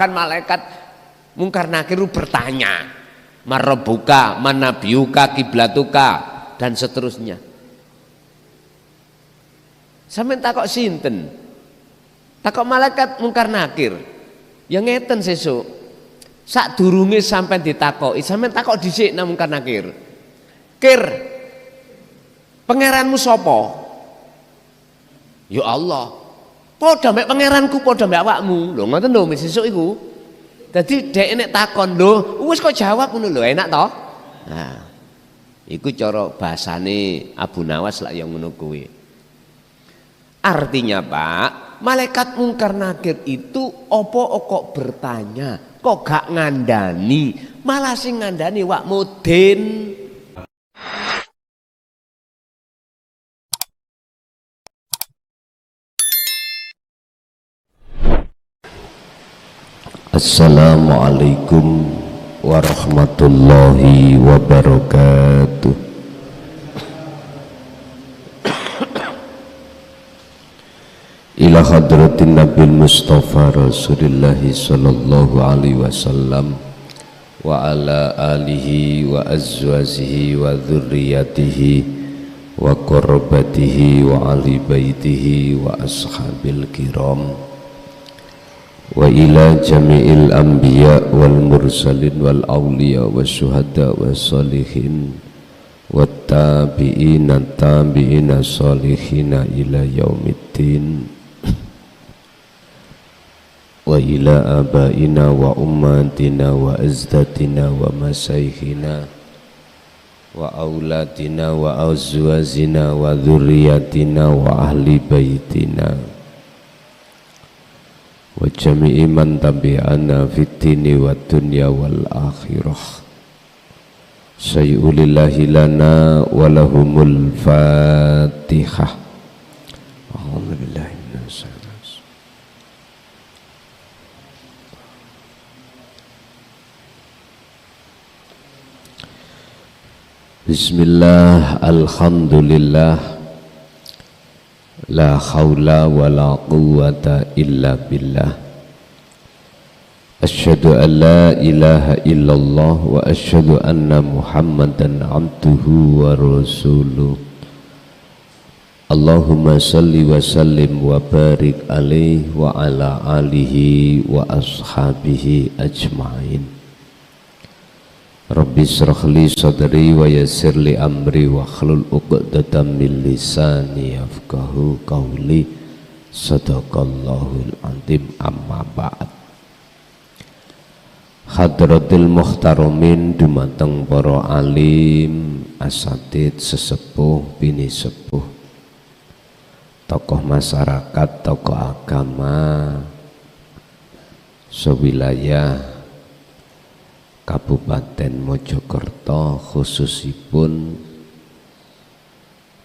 Kan malaikat mungkar nakir bertanya, marabbuka, manabiuka, kiblatuka, dan seterusnya. Sampeyan takok sinten? Takok malaikat mungkar nakir. Ya ngeten sesuk. Sadurunge sampeyan ditakoki, sampeyan takok dhisik nang mungkar nakir. Kir, pangeranmu sapa? Ya Allah. Padha mek pangeranku, padha mek awakmu. Lho ngoten lho sesuk iku. Dadi dhek nek takon lho, wis kok jawab ngono lho, enak to? Nah. Iku cara bahasane Abu Nawas lah yang ngono kuwi. Artinya Pak, malaikat mungkar nakir itu opo kok bertanya, kok gak ngandani, malah sing ngandani wak mudin. Assalamualaikum warahmatullahi wabarakatuh. Ila hadratin Nabil Mustafa Rasulillahi sallallahu alaihi wasallam wa ala alihi wa azwajihi wa dzurriyyatihi wa qurrabatihi wa ali baitihi wa ashabil kiram wa ila jami'il anbiya wal mursalin wal awliya was syuhada was salihin wat tabi'ina tabi'ina salihina ila yaumiddin wa ila abaina wa ummatina wa azdatina wa masaykhina wa auladina wa azwazina wa dzurriyyatina wa ahli baitina wa jami'i man tabi'ana fid dini wad dunya wal akhirah. Sayyulillahi lana wa lahumul fatihah. A'udzubillahi minasyaitonir rajim. Bismillah, alhamdulillah, la haula wa la quwwata illa billah. Asyhadu an la ilaha illallah wa asyhadu anna Muhammadan abduhu wa rasuluh. Allahumma salli wa sallim wa barik alaihi wa ala alihi wa ashabihi ajma'in. Rabbi shrah li sadri wa yassir li amri wa hlul 'uqdatam min lisani yafqahu qawli. Sadaqallahul azim. Amma ba'd. Hadratil muhtaramin dumateng para alim, asatid, sesepuh, bini sepuh, tokoh masyarakat, tokoh agama sewilayah Kabupaten Mojokerto, khususipun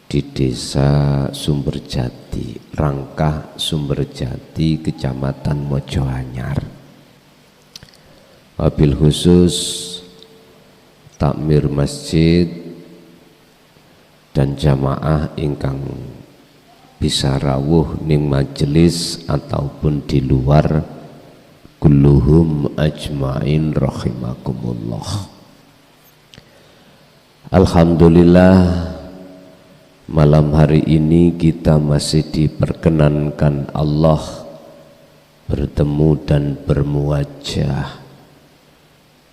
di Desa Sumberjati, Rangkah Sumberjati, Kecamatan Mojoanyar. Wabil khusus takmir masjid dan jamaah ingkang bisa rawuh ning majelis ataupun di luar, kulluhum ajmain rahimakumullah. Alhamdulillah, malam hari ini kita masih diperkenankan Allah bertemu dan bermuajah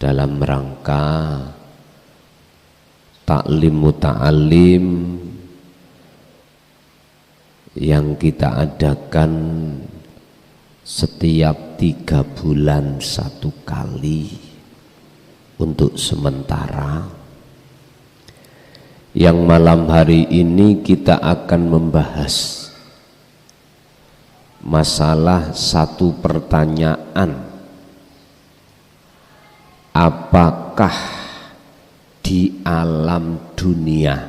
dalam rangka taklim muta'alim yang kita adakan setiap 3 bulan 1 kali untuk sementara, yang malam hari ini kita akan membahas masalah satu pertanyaan. Apakah di alam dunia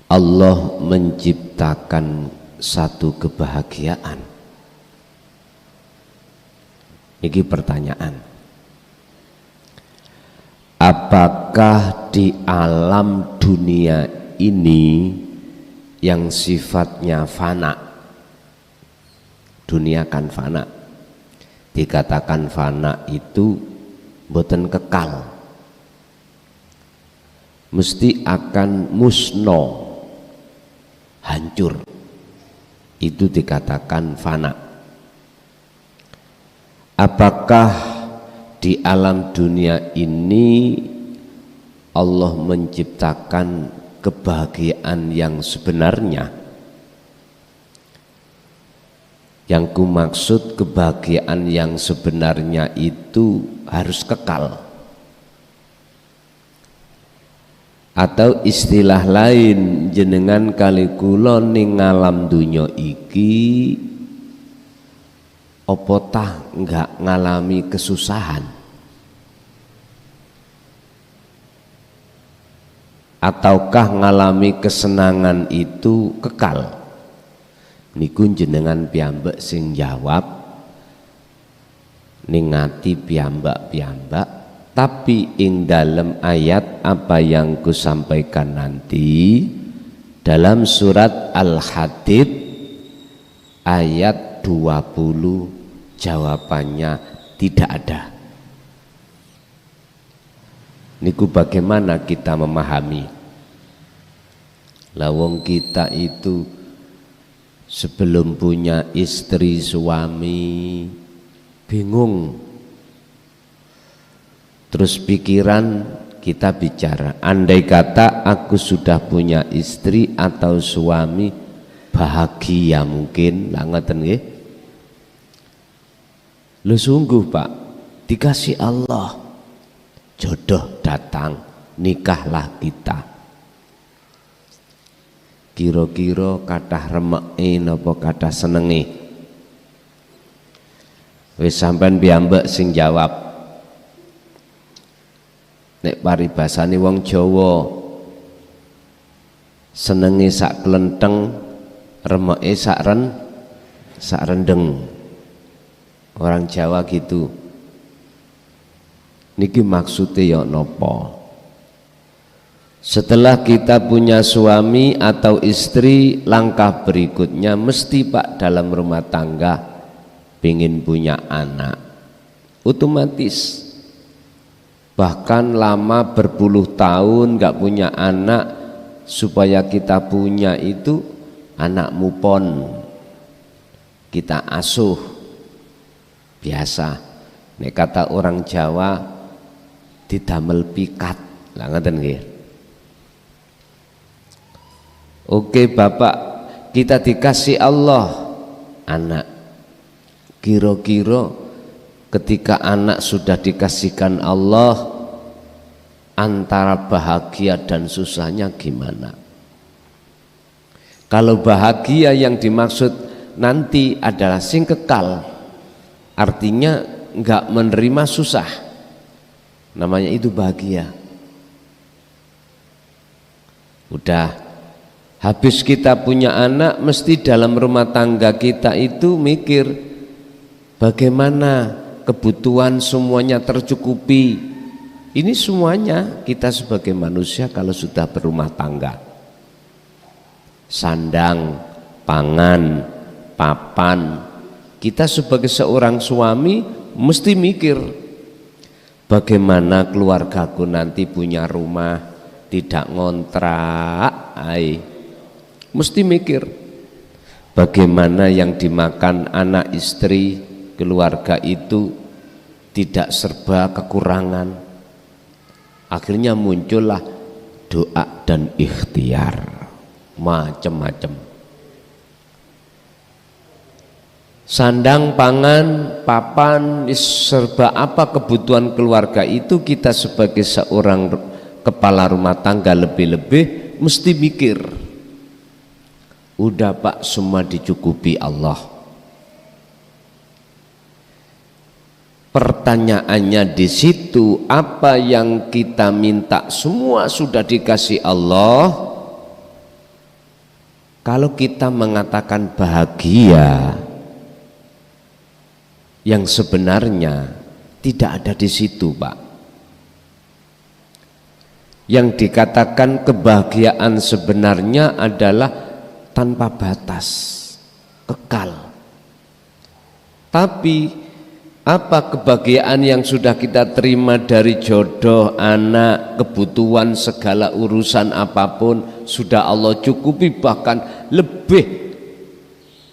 Allah menciptakan satu kebahagiaan? Ini pertanyaan. Apakah di alam dunia ini yang sifatnya fana, dunia kan fana, dikatakan fana itu boten kekal, mesti akan musno, hancur. Itu dikatakan fana. Apakah di alam dunia ini Allah menciptakan kebahagiaan yang sebenarnya? Yang ku maksud kebahagiaan yang sebenarnya itu harus kekal, atau istilah lain jenengan kali kula ning alam dunya iki opo tah enggak ngalami kesusahan, ataukah ngalami kesenangan itu kekal? Niku jenengan piyambak sing jawab, ningati piyambak-piyambak. Tapi ing dalam ayat apa yang kusampaikan nanti dalam surat Al-Hadid ayat 20 jawabannya tidak ada. Niku bagaimana kita memahami? Lawong kita itu sebelum punya istri suami bingung. Terus pikiran kita bicara, andai kata aku sudah punya istri atau suami, bahagia mungkin lah ngoten nggih. Lu sungguh Pak, dikasih Allah jodoh datang, nikahlah kita. Kira-kira kathah remeke napa kathah senenge? Wis sampean piyambak sing jawab. Nek paribasane wong Jawa senenge sak klenteng, remeke sak rendeng. Orang Jawa gitu. Niki maksudnya ya nopo? Setelah kita punya suami atau istri, langkah berikutnya mesti Pak dalam rumah tangga pingin punya anak. Otomatis. Bahkan lama berpuluh tahun gak punya anak, supaya kita punya itu anak mupon, kita asuh biasa. Nek kata orang Jawa didamel pikat lah ngoten nggih. Oke Bapak, kita dikasih Allah anak. Kira-kira ketika anak sudah dikasihkan Allah, antara bahagia dan susahnya gimana? Kalau bahagia yang dimaksud nanti adalah sing kekal, artinya enggak menerima susah, namanya itu bahagia. Udah habis kita punya anak, mesti dalam rumah tangga kita itu mikir bagaimana kebutuhan semuanya tercukupi. Ini semuanya kita sebagai manusia kalau sudah berumah tangga. Sandang, pangan, papan. Kita sebagai seorang suami mesti mikir bagaimana keluargaku nanti punya rumah, tidak ngontrak. Mesti mikir bagaimana yang dimakan anak istri, keluarga itu tidak serba kekurangan. Akhirnya muncullah doa dan ikhtiar macam-macam. Sandang, pangan, papan, serba apa kebutuhan keluarga itu, kita sebagai seorang kepala rumah tangga lebih-lebih mesti mikir, udah Pak semua dicukupi Allah. Pertanyaannya di situ, apa yang kita minta semua sudah dikasih Allah. Kalau kita mengatakan bahagia, yang sebenarnya tidak ada di situ Pak. Yang dikatakan kebahagiaan sebenarnya adalah tanpa batas, kekal. Tapi Apa kebahagiaan yang sudah kita terima dari jodoh, anak, kebutuhan, segala urusan apapun sudah Allah cukupi, bahkan lebih.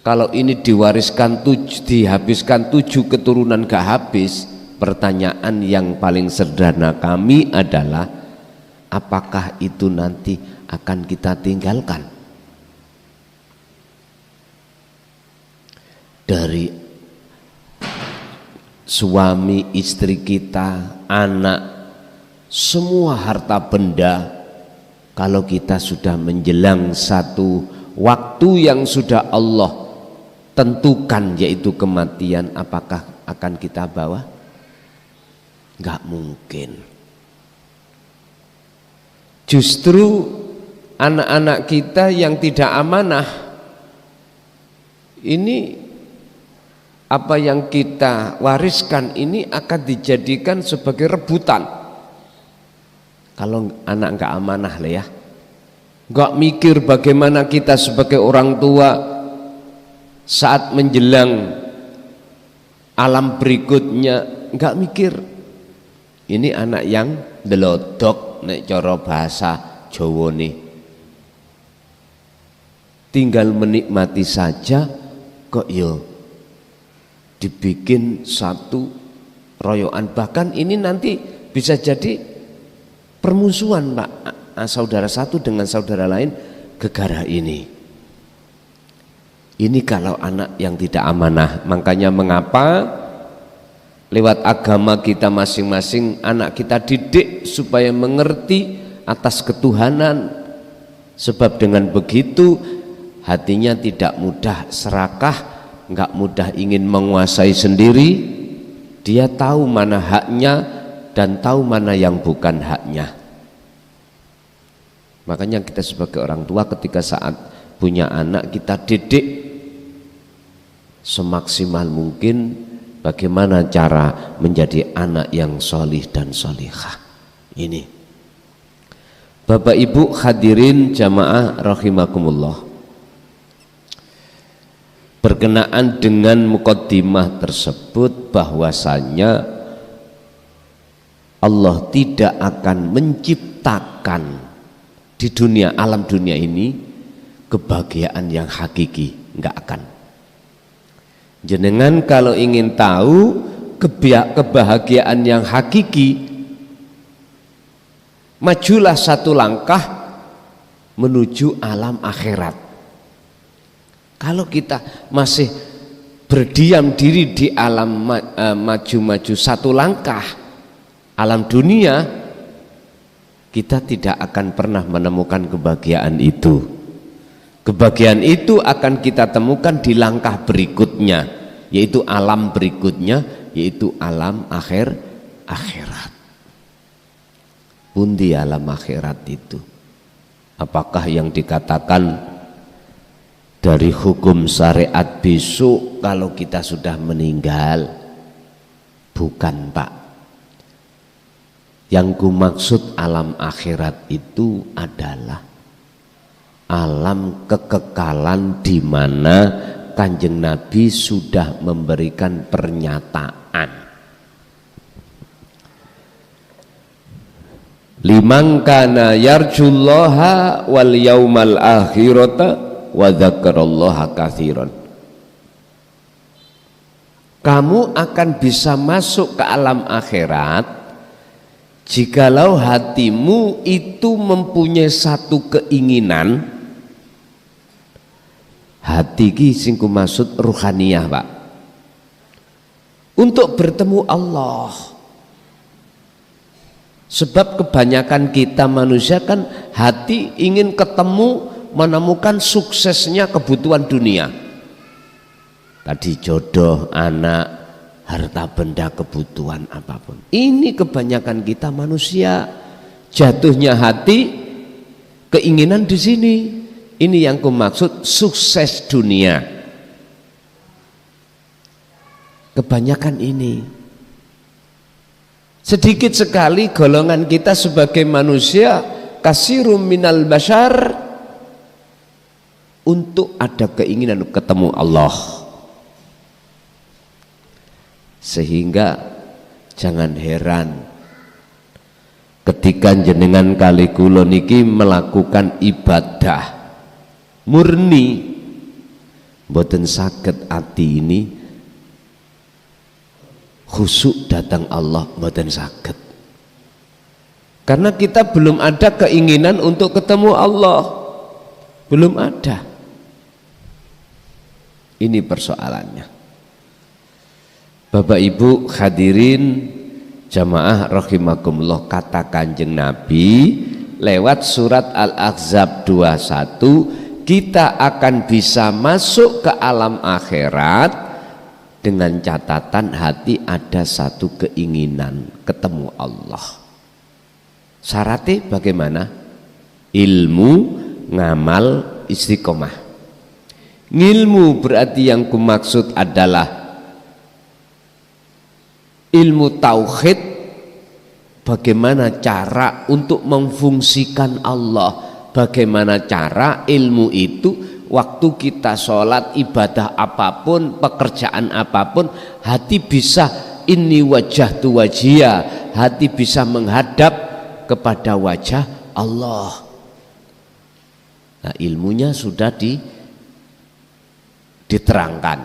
Kalau ini diwariskan dihabiskan 7 keturunan gak habis. Pertanyaan yang paling sederhana kami adalah, apakah itu nanti akan kita tinggalkan? Dari suami, istri kita, anak, semua harta benda, kalau kita sudah menjelang satu waktu yang sudah Allah tentukan, yaitu kematian, apakah akan kita bawa? Enggak mungkin. Justru anak-anak kita yang tidak amanah ini, apa yang kita wariskan ini akan dijadikan sebagai rebutan. Kalau anak enggak amanah lah ya, enggak mikir bagaimana kita sebagai orang tua saat menjelang alam berikutnya, enggak mikir. Ini anak yang delodok, nek cara bahasa Jawa nih, tinggal menikmati saja kok yo dibikin satu royoan. Bahkan ini nanti bisa jadi permusuhan, Pak, saudara satu dengan saudara lain gegara ini. Ini kalau anak yang tidak amanah. Makanya mengapa lewat agama kita masing-masing anak kita didik supaya mengerti atas ketuhanan, sebab dengan begitu hatinya tidak mudah serakah, enggak mudah ingin menguasai sendiri. Dia tahu mana haknya dan tahu mana yang bukan haknya. Makanya kita sebagai orang tua ketika saat punya anak, kita didik semaksimal mungkin bagaimana cara menjadi anak yang solih dan solihah. Ini Bapak Ibu hadirin jamaah rahimakumullah, berkenaan dengan mukaddimah tersebut bahwasanya Allah tidak akan menciptakan di dunia, alam dunia ini kebahagiaan yang hakiki, enggak akan. Jenengan kalau ingin tahu kebahagiaan yang hakiki, majulah satu langkah menuju alam akhirat. Kalau kita masih berdiam diri di alam maju-maju satu langkah alam dunia, kita tidak akan pernah menemukan kebahagiaan itu. Kebahagiaan itu akan kita temukan di langkah berikutnya, yaitu alam berikutnya, yaitu alam akhirat. Pundi alam akhirat itu? Apakah yang dikatakan dari hukum syariat besok kalau kita sudah meninggal? Bukan, Pak. Yang kumaksud alam akhirat itu adalah alam kekekalan di mana Kanjeng Nabi sudah memberikan pernyataan. Liman kana yarjullaha wal yaumal akhirata wa dzakarallaha katsiran. Kamu akan bisa masuk ke alam akhirat jikalau hatimu itu mempunyai satu keinginan. Hati ki sing kumaksud ruhaniyah, Pak, untuk bertemu Allah. Sebab kebanyakan kita manusia kan hati ingin ketemu, menemukan suksesnya kebutuhan dunia. Tadi jodoh, anak, harta benda, kebutuhan apapun. Ini kebanyakan kita manusia jatuhnya hati, keinginan di sini. Ini yang kumaksud sukses dunia. Kebanyakan ini. Sedikit sekali golongan kita sebagai manusia, kasirum minal bashar, untuk ada keinginan ketemu Allah. Sehingga jangan heran ketika jenengan kali kula niki melakukan ibadah murni mboten saged ati ini khusyuk datang Allah, mboten saged. Karena kita belum ada keinginan untuk ketemu Allah, belum ada. Ini persoalannya. Bapak Ibu hadirin jamaah rahimakumullah, kata Kanjeng Nabi lewat surat Al-Ahzab 21, kita akan bisa masuk ke alam akhirat dengan catatan hati ada satu keinginan ketemu Allah. Syaratnya bagaimana? Ilmu, ngamal, istiqomah. Ngilmu berarti yang kumaksud adalah ilmu tauhid, bagaimana cara untuk memfungsikan Allah, bagaimana cara ilmu itu waktu kita sholat, ibadah apapun, pekerjaan apapun, hati bisa inni wajjahtu wajhiya, hati bisa menghadap kepada wajah Allah. Nah, ilmunya sudah diterangkan.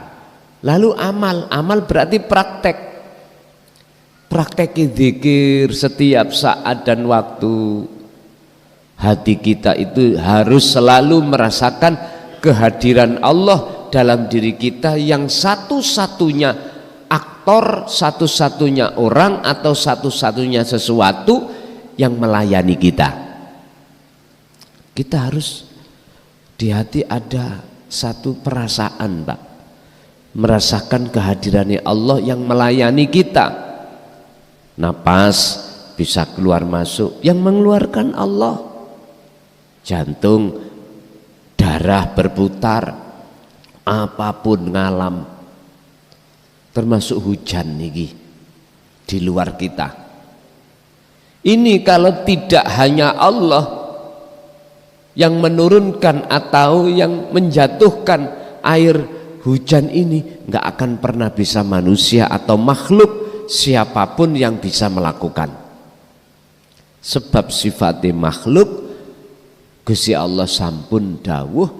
Lalu amal berarti praktek zikir setiap saat dan waktu. Hati kita itu harus selalu merasakan kehadiran Allah dalam diri kita, yang satu-satunya aktor, satu-satunya orang atau satu-satunya sesuatu yang melayani kita. Kita harus di hati ada satu perasaan, Pak, merasakan kehadirannya Allah yang melayani kita. Napas bisa keluar masuk, yang mengeluarkan Allah. Jantung, darah berputar, apapun ngalam, termasuk hujan niki di luar kita. Ini kalau tidak hanya Allah yang menurunkan atau yang menjatuhkan air hujan ini, nggak akan pernah bisa manusia atau makhluk siapapun yang bisa melakukan. Sebab sifatnya makhluk, Gusti Allah sampun dawuh,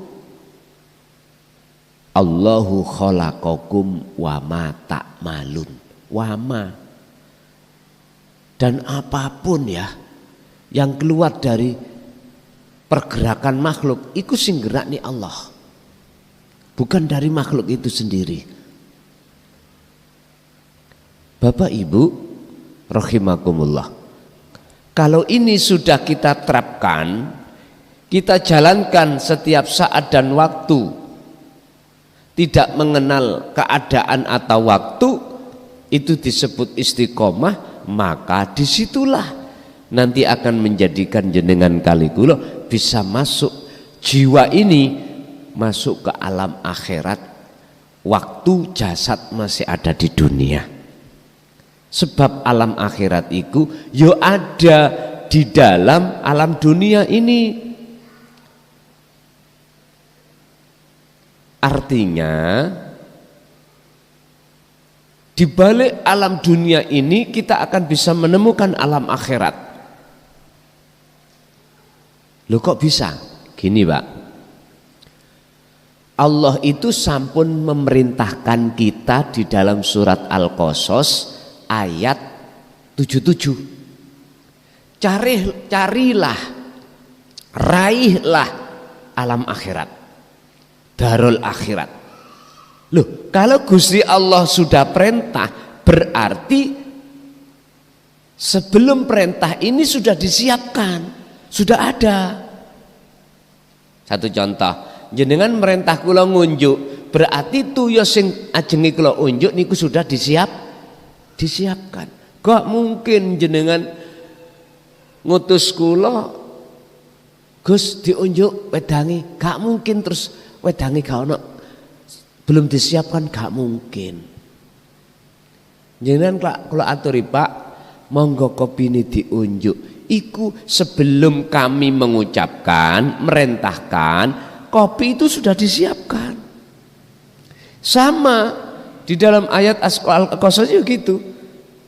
Allahu khalaqakum wa ma ta'malun. Wa ma. Dan apapun ya yang keluar dari pergerakan makhluk, itu sing gerak nih Allah, bukan dari makhluk itu sendiri. Bapak Ibu rahimakumullah, kalau ini sudah kita terapkan, kita jalankan setiap saat dan waktu, tidak mengenal keadaan atau waktu, itu disebut istiqomah. Maka disitulah nanti akan menjadikan jenengan kali kula bisa masuk, jiwa ini masuk ke alam akhirat waktu jasad masih ada di dunia. Sebab alam akhirat itu yo ada di dalam alam dunia ini. Artinya di balik alam dunia ini kita akan bisa menemukan alam akhirat. Loh kok bisa? Gini Pak, Allah itu sampun memerintahkan kita di dalam surat Al-Qasas ayat 77. Carilah, raihlah alam akhirat, darul akhirat. Loh, kalau Gusti Allah sudah perintah, berarti sebelum perintah ini sudah disiapkan, sudah ada. Satu contoh, jenengan merintah kula ngunjuk, berarti tuya sing ajengi kula unjuk niku sudah disiapkan. Gak mungkin jenengan ngutus kula, Gus diunjuk wedangi, gak mungkin terus wedangi gak ono, belum disiapkan, gak mungkin. Jenengan kula aturi Pak, monggo kopi ini diunjuk. Iku sebelum kami mengucapkan, merintahkan, kopi itu sudah disiapkan. Sama Di dalam ayat Al-Qasas juga gitu.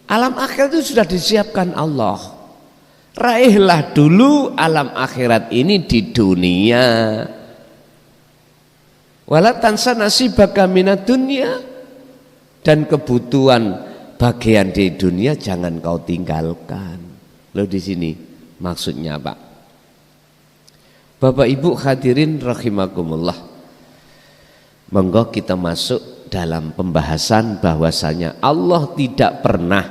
Alam akhirat itu sudah disiapkan Allah. Raihlah dulu alam akhirat ini di dunia. Wala tansa nasibaka minad dunya, dan kebutuhan bagian di dunia jangan kau tinggalkan. Loh di sini maksudnya Pak. Bapak Ibu hadirin rahimakumullah. Monggo kita masuk dalam pembahasan bahwasanya Allah tidak pernah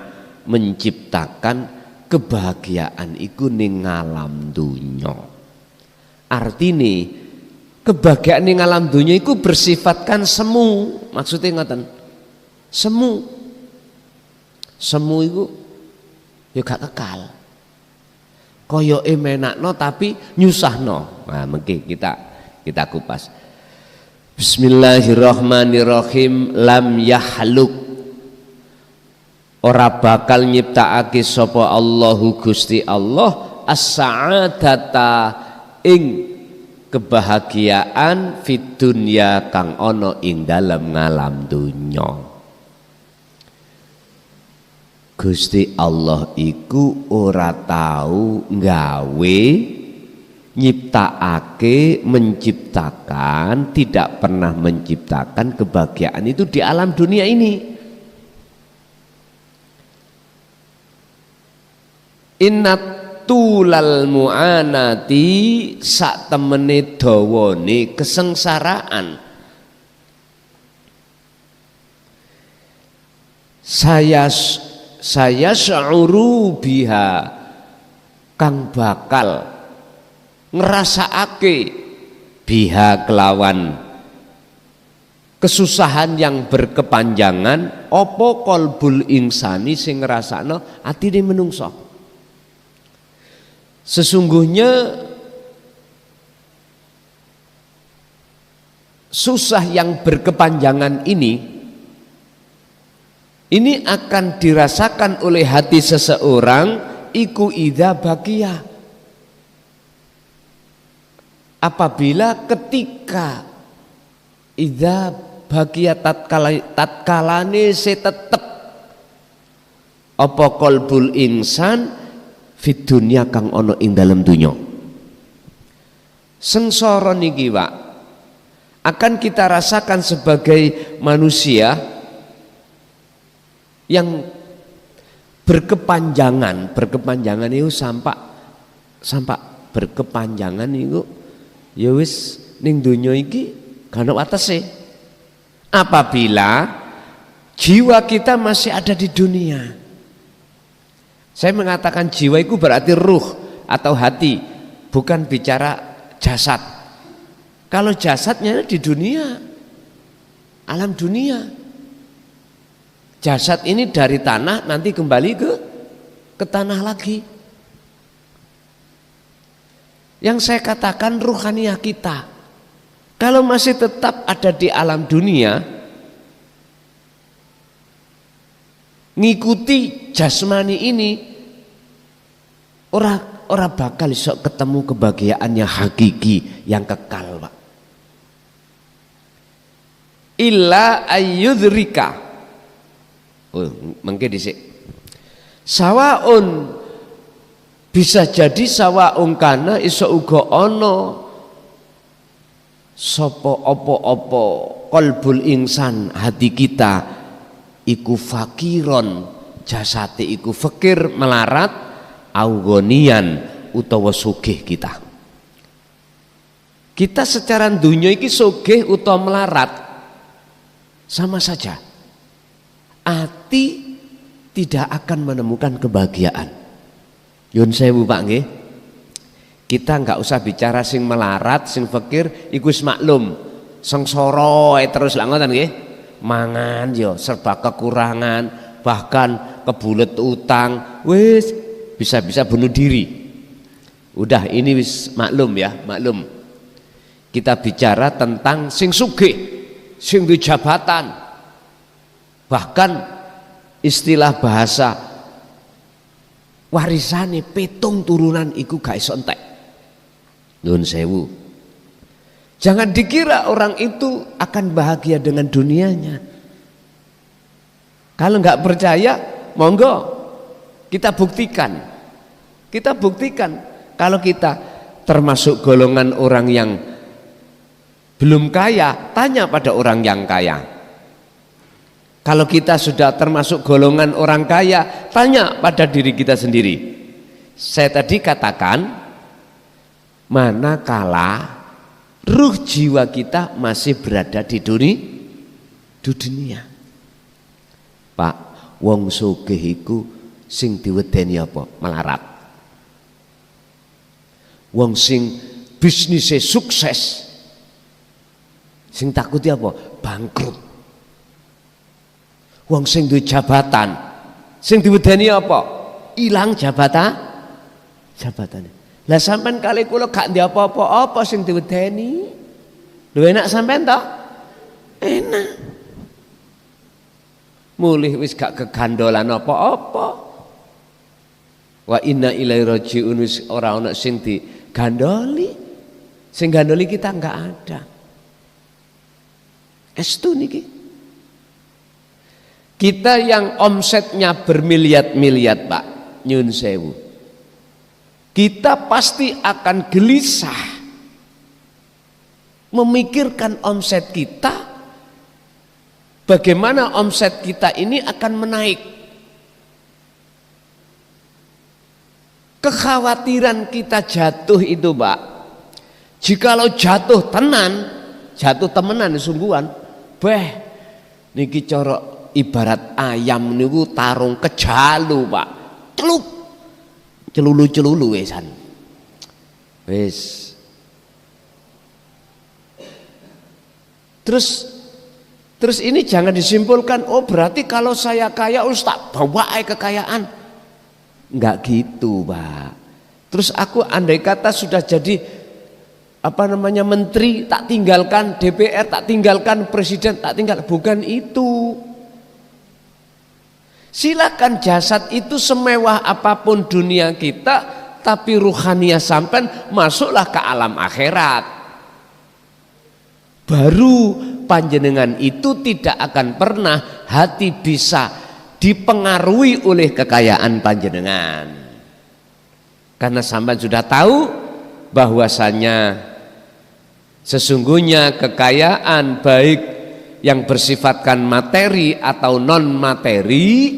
menciptakan kebahagiaan iku ning alam dunya. Artine kebahagiaan ning alam dunya iku bersifatkan semu. Maksudnya ngoten. Semu. Semu iku ya gak kekal. Koyoke menakno tapi nyusahno. Nah, mengki kita kupas. Bismillahirrahmanirrahim. Lam yahluk, ora bakal nyiptakake sapa Allahu Gusti Allah as-sa'adata ing kebahagiaan fid dunya kang ana ing dalem ngalam dunya. Gusti Allah iku ora tahu nggawe, nyiptakake, menciptakan, tidak pernah menciptakan kebahagiaan itu di alam dunia ini. Innat tulal mu'anati, sak temene dawane kesengsaraan. Saya sya'uru biha, kang bakal ngerasakake biha kelawan kesusahan yang berkepanjangan opo kolbul insani sing ngrasakno atine menungso. Sesungguhnya susah yang berkepanjangan ini akan dirasakan oleh hati seseorang iku idza bakia, apabila ketika idza bakia tatkalane se tetep apa qalbul insan fit dunya kang ana ing dalem dunya. Sengsara niki Pak akan kita rasakan sebagai manusia yang berkepanjangan itu sampak berkepanjangan itu ya wis ning donya iki gak ono watese. Apabila jiwa kita masih ada di dunia. Saya mengatakan jiwa itu berarti ruh atau hati, bukan bicara jasad. Kalau jasadnya di dunia, alam dunia. Jasad ini dari tanah nanti kembali ke tanah lagi. Yang saya katakan ruhaniah kita, kalau masih tetap ada di alam dunia, ngikuti jasmani ini, ora bakal iso ketemu kebahagiaan yang hakiki, yang kekal Pak. Illa ayyudrika, mengke dhisik. Sawaun, bisa jadi sawaun kana iso uga ana sapa apa-apa qalbul insan, hati kita iku fakiron, jasate iku fakir melarat, augonian utawa sugih kita. Kita secara dunya iki sugih utawa melarat sama saja. Hati tidak akan menemukan kebahagiaan. Yun sewu Pak nggih. Kita enggak usah bicara sing melarat, sing fakir, iku wis maklum. Sengsara terus lak ngoten nggih. Mangan yo serba kekurangan, bahkan kebulet utang, wis bisa-bisa bunuh diri. Udah ini wis maklum ya, maklum. Kita bicara tentang sing sugih, sing duwe jabatan. Bahkan istilah bahasa warisane petung turunan iku gak iso entek. Nyun sewu. Jangan dikira orang itu akan bahagia dengan dunianya. Kalau nggak percaya, monggo kita buktikan. Kita buktikan kalau kita termasuk golongan orang yang belum kaya, tanya pada orang yang kaya. Kalau kita sudah termasuk golongan orang kaya, tanya pada diri kita sendiri. Saya tadi katakan, manakala ruh jiwa kita masih berada di dunia. Pak, wong sugih iku sing diwedeni apa? Melarat. Wong sing bisnisnya sukses, sing takuti apa? Bangkrut. Wong sing duwe jabatan, sing diwedeni apa? Ilang jabatane. Lah sampean kali kula gak ndek apa-apa sing diwedeni. Lho enak sampean toh? Enak. Mulih wis gak kegandolan apa-apa. Wa inna ilaihi raji'un, wis ora ana sing digandoli. Sing gandoli kita enggak ada. Estu niki. Kita yang omsetnya bermiliat-miliat, Pak, nyun sewu. Kita pasti akan gelisah memikirkan omset kita. Bagaimana omset kita ini akan menaik. Kekhawatiran kita jatuh itu, Pak. Jikalau jatuh temenan sungguhan, niki corok ibarat ayam niku tarung kejalu, Pak. Celup. Celulu wesan. Wis. Terus ini jangan disimpulkan, oh berarti kalau saya kaya harus tak bawa kekayaan. Enggak gitu, Pak. Terus aku andai kata sudah jadi menteri, tak tinggalkan DPR, tak tinggalkan presiden, tak tinggal, bukan itu. Silakan jasad itu semewah apapun dunia kita, tapi ruhania sampean masuklah ke alam akhirat. Baru panjenengan itu tidak akan pernah hati bisa dipengaruhi oleh kekayaan panjenengan. Karena sampean sudah tahu bahwasanya sesungguhnya kekayaan baik yang bersifatkan materi atau non materi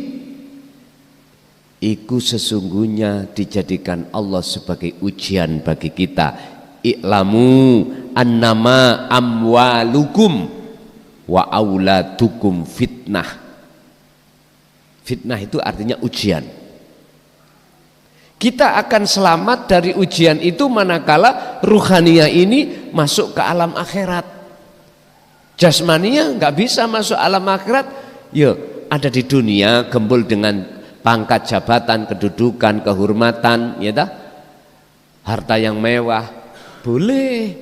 itu sesungguhnya dijadikan Allah sebagai ujian bagi kita. I'lamu annama amwalukum wa auladukum fitnah. Fitnah itu artinya ujian. Kita akan selamat dari ujian itu manakala ruhania ini masuk ke alam akhirat. Jasmania nggak bisa masuk alam akhirat, ya ada di dunia gembul dengan pangkat jabatan, kedudukan, kehormatan, ya dah, harta yang mewah, boleh.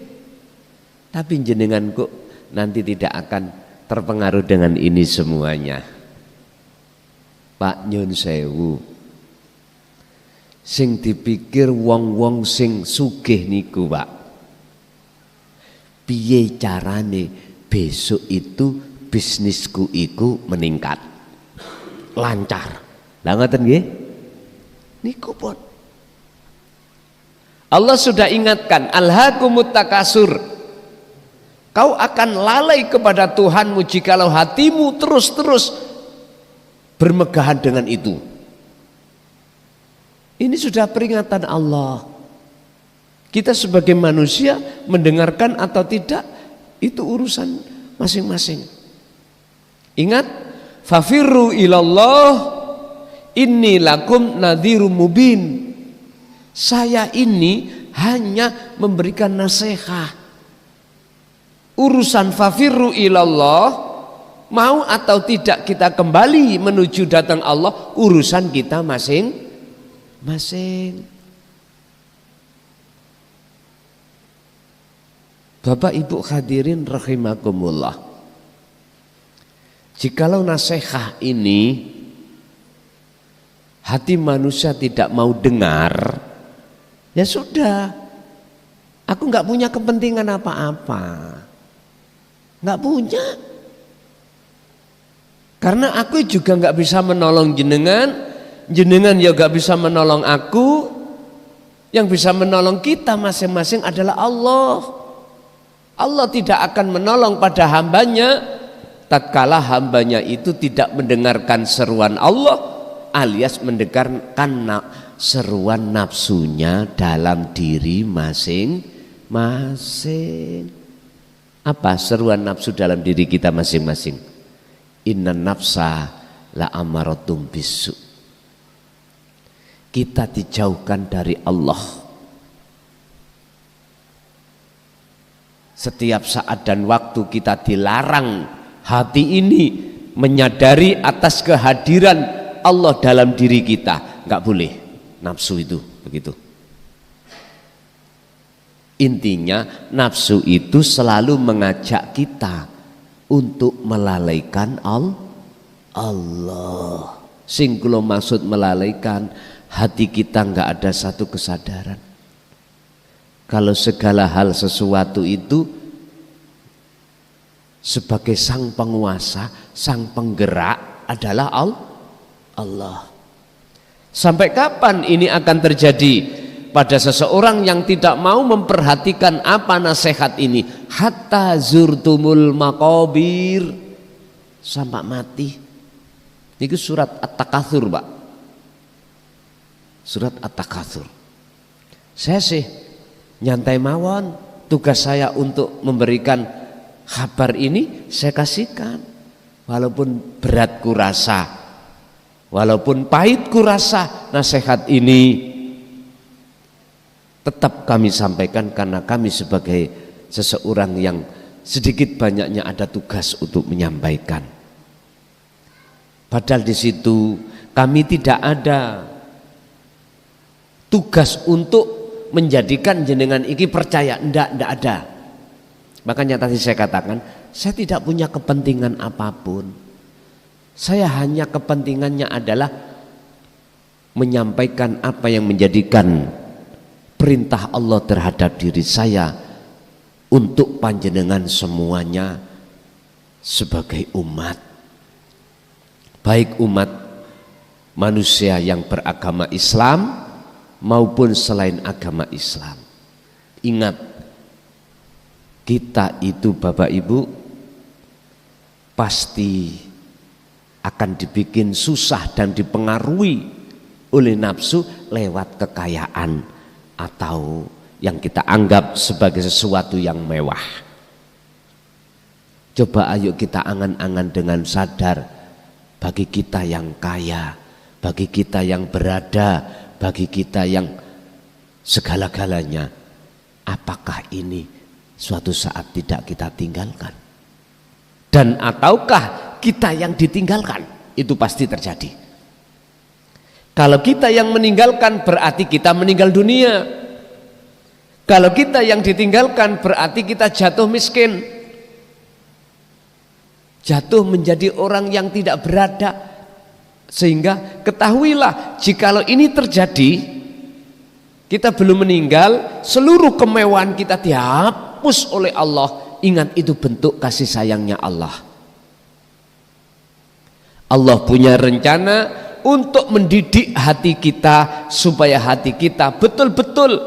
Tapi jenengan kok nanti tidak akan terpengaruh dengan ini semuanya. Pak nyun sewu, sing dipikir wong-wong sing sugih niku, Pak, piye carane besok itu bisnisku iku meningkat lancar. Lah ngoten nggih? Niku pun Allah sudah ingatkan, alhaakumut takasur. Kau akan lalai kepada Tuhanmu jikalau hatimu terus-terus bermegahan dengan itu. Ini sudah peringatan Allah. Kita sebagai manusia mendengarkan atau tidak itu urusan masing-masing. Ingat, fafirru ilallah inni lakum nadhirum mubin. Saya ini hanya memberikan nasihat. Urusan fafirru ilallah, mau atau tidak kita kembali menuju datang Allah, urusan kita masing-masing. Bapak Ibu hadirin rahimakumullah, jikalau nasihat ini hati manusia tidak mau dengar, ya sudah, aku nggak punya kepentingan apa-apa, nggak punya. Karena aku juga nggak bisa menolong jenengan, jenengan ya nggak bisa menolong aku. Yang bisa menolong kita masing-masing adalah Allah. Allah tidak akan menolong pada hambanya tatkala hambanya itu tidak mendengarkan seruan Allah alias mendengarkan seruan nafsunya dalam diri masing-masing. Apa seruan nafsu dalam diri kita masing-masing? Inna nafsa la amaratum bisu. Kita dijauhkan dari Allah. Setiap saat dan waktu kita dilarang hati ini menyadari atas kehadiran Allah dalam diri kita. Enggak boleh nafsu itu begitu. Intinya nafsu itu selalu mengajak kita untuk melalaikan Allah. Sing kula maksud melalaikan, hati kita enggak ada satu kesadaran. Kalau segala hal sesuatu itu sebagai sang penguasa, sang penggerak adalah Allah. Sampai kapan ini akan terjadi pada seseorang yang tidak mau memperhatikan apa nasihat ini? Hatta zurtumul maqabir, sampai mati. Ini surat At-Takatsur, Pak. Surat At-Takatsur. Saya sih nyantai mawon, tugas saya untuk memberikan kabar ini saya kasihkan. Walaupun berat kurasa, walaupun pahit kurasa, nasihat ini tetap kami sampaikan karena kami sebagai seseorang yang sedikit banyaknya ada tugas untuk menyampaikan. Padahal di situ kami tidak ada tugas untuk menjadikan jenengan iki percaya, ndak ada. Makanya tadi saya katakan, saya tidak punya kepentingan apapun. Saya hanya kepentingannya adalah menyampaikan apa yang menjadikan perintah Allah terhadap diri saya untuk panjenengan semuanya sebagai umat, baik umat manusia yang beragama Islam maupun selain agama Islam. Ingat, kita itu Bapak Ibu pasti akan dibikin susah dan dipengaruhi oleh nafsu lewat kekayaan atau yang kita anggap sebagai sesuatu yang mewah. Coba ayo kita angan-angan dengan sadar, bagi kita yang kaya, bagi kita yang berada, bagi kita yang segala-galanya, apakah ini suatu saat tidak kita tinggalkan? Dan ataukah kita yang ditinggalkan? Itu pasti terjadi. Kalau kita yang meninggalkan berarti kita meninggal dunia. Kalau kita yang ditinggalkan berarti kita jatuh miskin, jatuh menjadi orang yang tidak berada. Sehingga ketahuilah, jikalau ini terjadi, kita belum meninggal, seluruh kemewahan kita dihapus oleh Allah. Ingat, itu bentuk kasih sayangnya Allah. Allah punya rencana untuk mendidik hati kita supaya hati kita betul-betul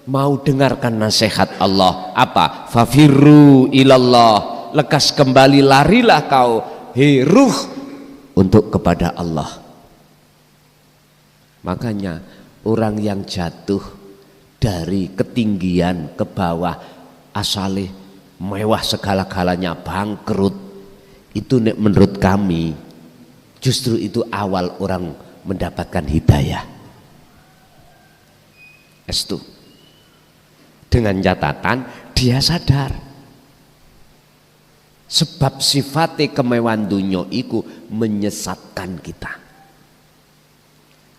mau dengarkan nasihat Allah. Apa? Fafirru ilallah, lekas kembali, larilah kau, hei ruh, untuk kepada Allah. Makanya orang yang jatuh dari ketinggian ke bawah asalnya mewah segala-galanya, bangkrut, itu menurut kami justru itu awal orang mendapatkan hidayah. Estu, dengan catatan dia sadar sebab sifatnya kemewahan dunia itu menyesatkan kita.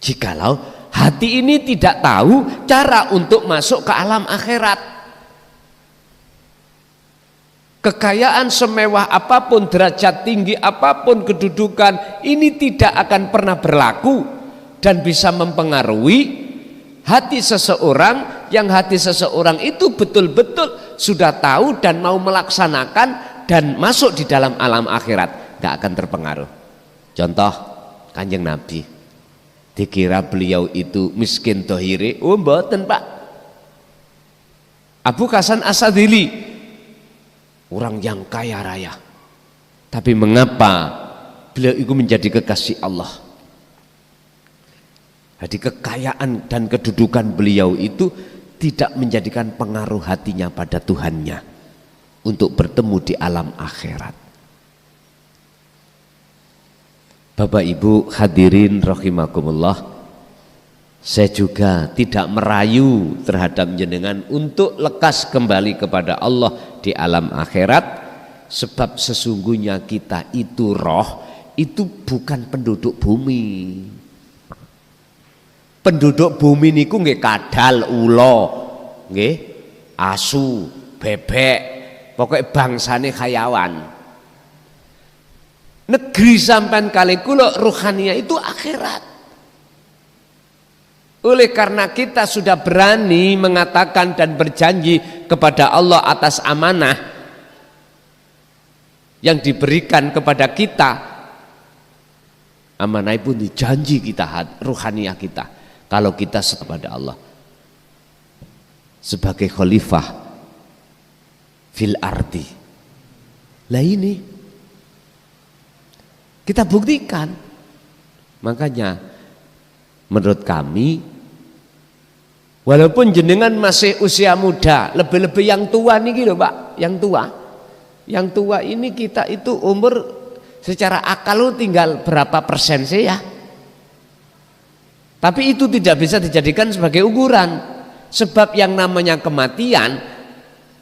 Jikalau hati ini tidak tahu cara untuk masuk ke alam akhirat, kekayaan semewah apapun, derajat tinggi apapun, kedudukan, ini tidak akan pernah berlaku dan bisa mempengaruhi hati seseorang, yang hati seseorang itu betul-betul sudah tahu dan mau melaksanakan dan masuk di dalam alam akhirat. Gak akan terpengaruh. Contoh Kanjeng Nabi, dikira beliau itu miskin dohiri, oh mboten Pak. Abu Hasan Asadili, orang yang kaya raya, tapi mengapa beliau itu menjadi kekasih Allah? Jadi kekayaan dan kedudukan beliau itu tidak menjadikan pengaruh hatinya pada Tuhannya untuk bertemu di alam akhirat. Bapak Ibu hadirin rahimakumullah, saya juga tidak merayu terhadap jenengan untuk lekas kembali kepada Allah di alam akhirat, sebab sesungguhnya kita itu roh, itu bukan penduduk bumi. Penduduk bumi niku nggih kadal, ula, nggih, asu, bebek, pokoknya bangsane hayawan. Negeri sampean kali kula ruhania itu akhirat. Oleh karena kita sudah berani mengatakan dan berjanji kepada Allah atas amanah yang diberikan kepada kita, amanah pun dijanji kita, ruhania kita. Kalau kita kepada Allah sebagai khalifah fil ardi, lah ini kita buktikan. Makanya menurut kami, walaupun jenengan masih usia muda, lebih-lebih yang tua nih gitu Pak, yang tua ini kita itu umur secara akal tinggal berapa persen sih ya? Tapi itu tidak bisa dijadikan sebagai ukuran, sebab yang namanya kematian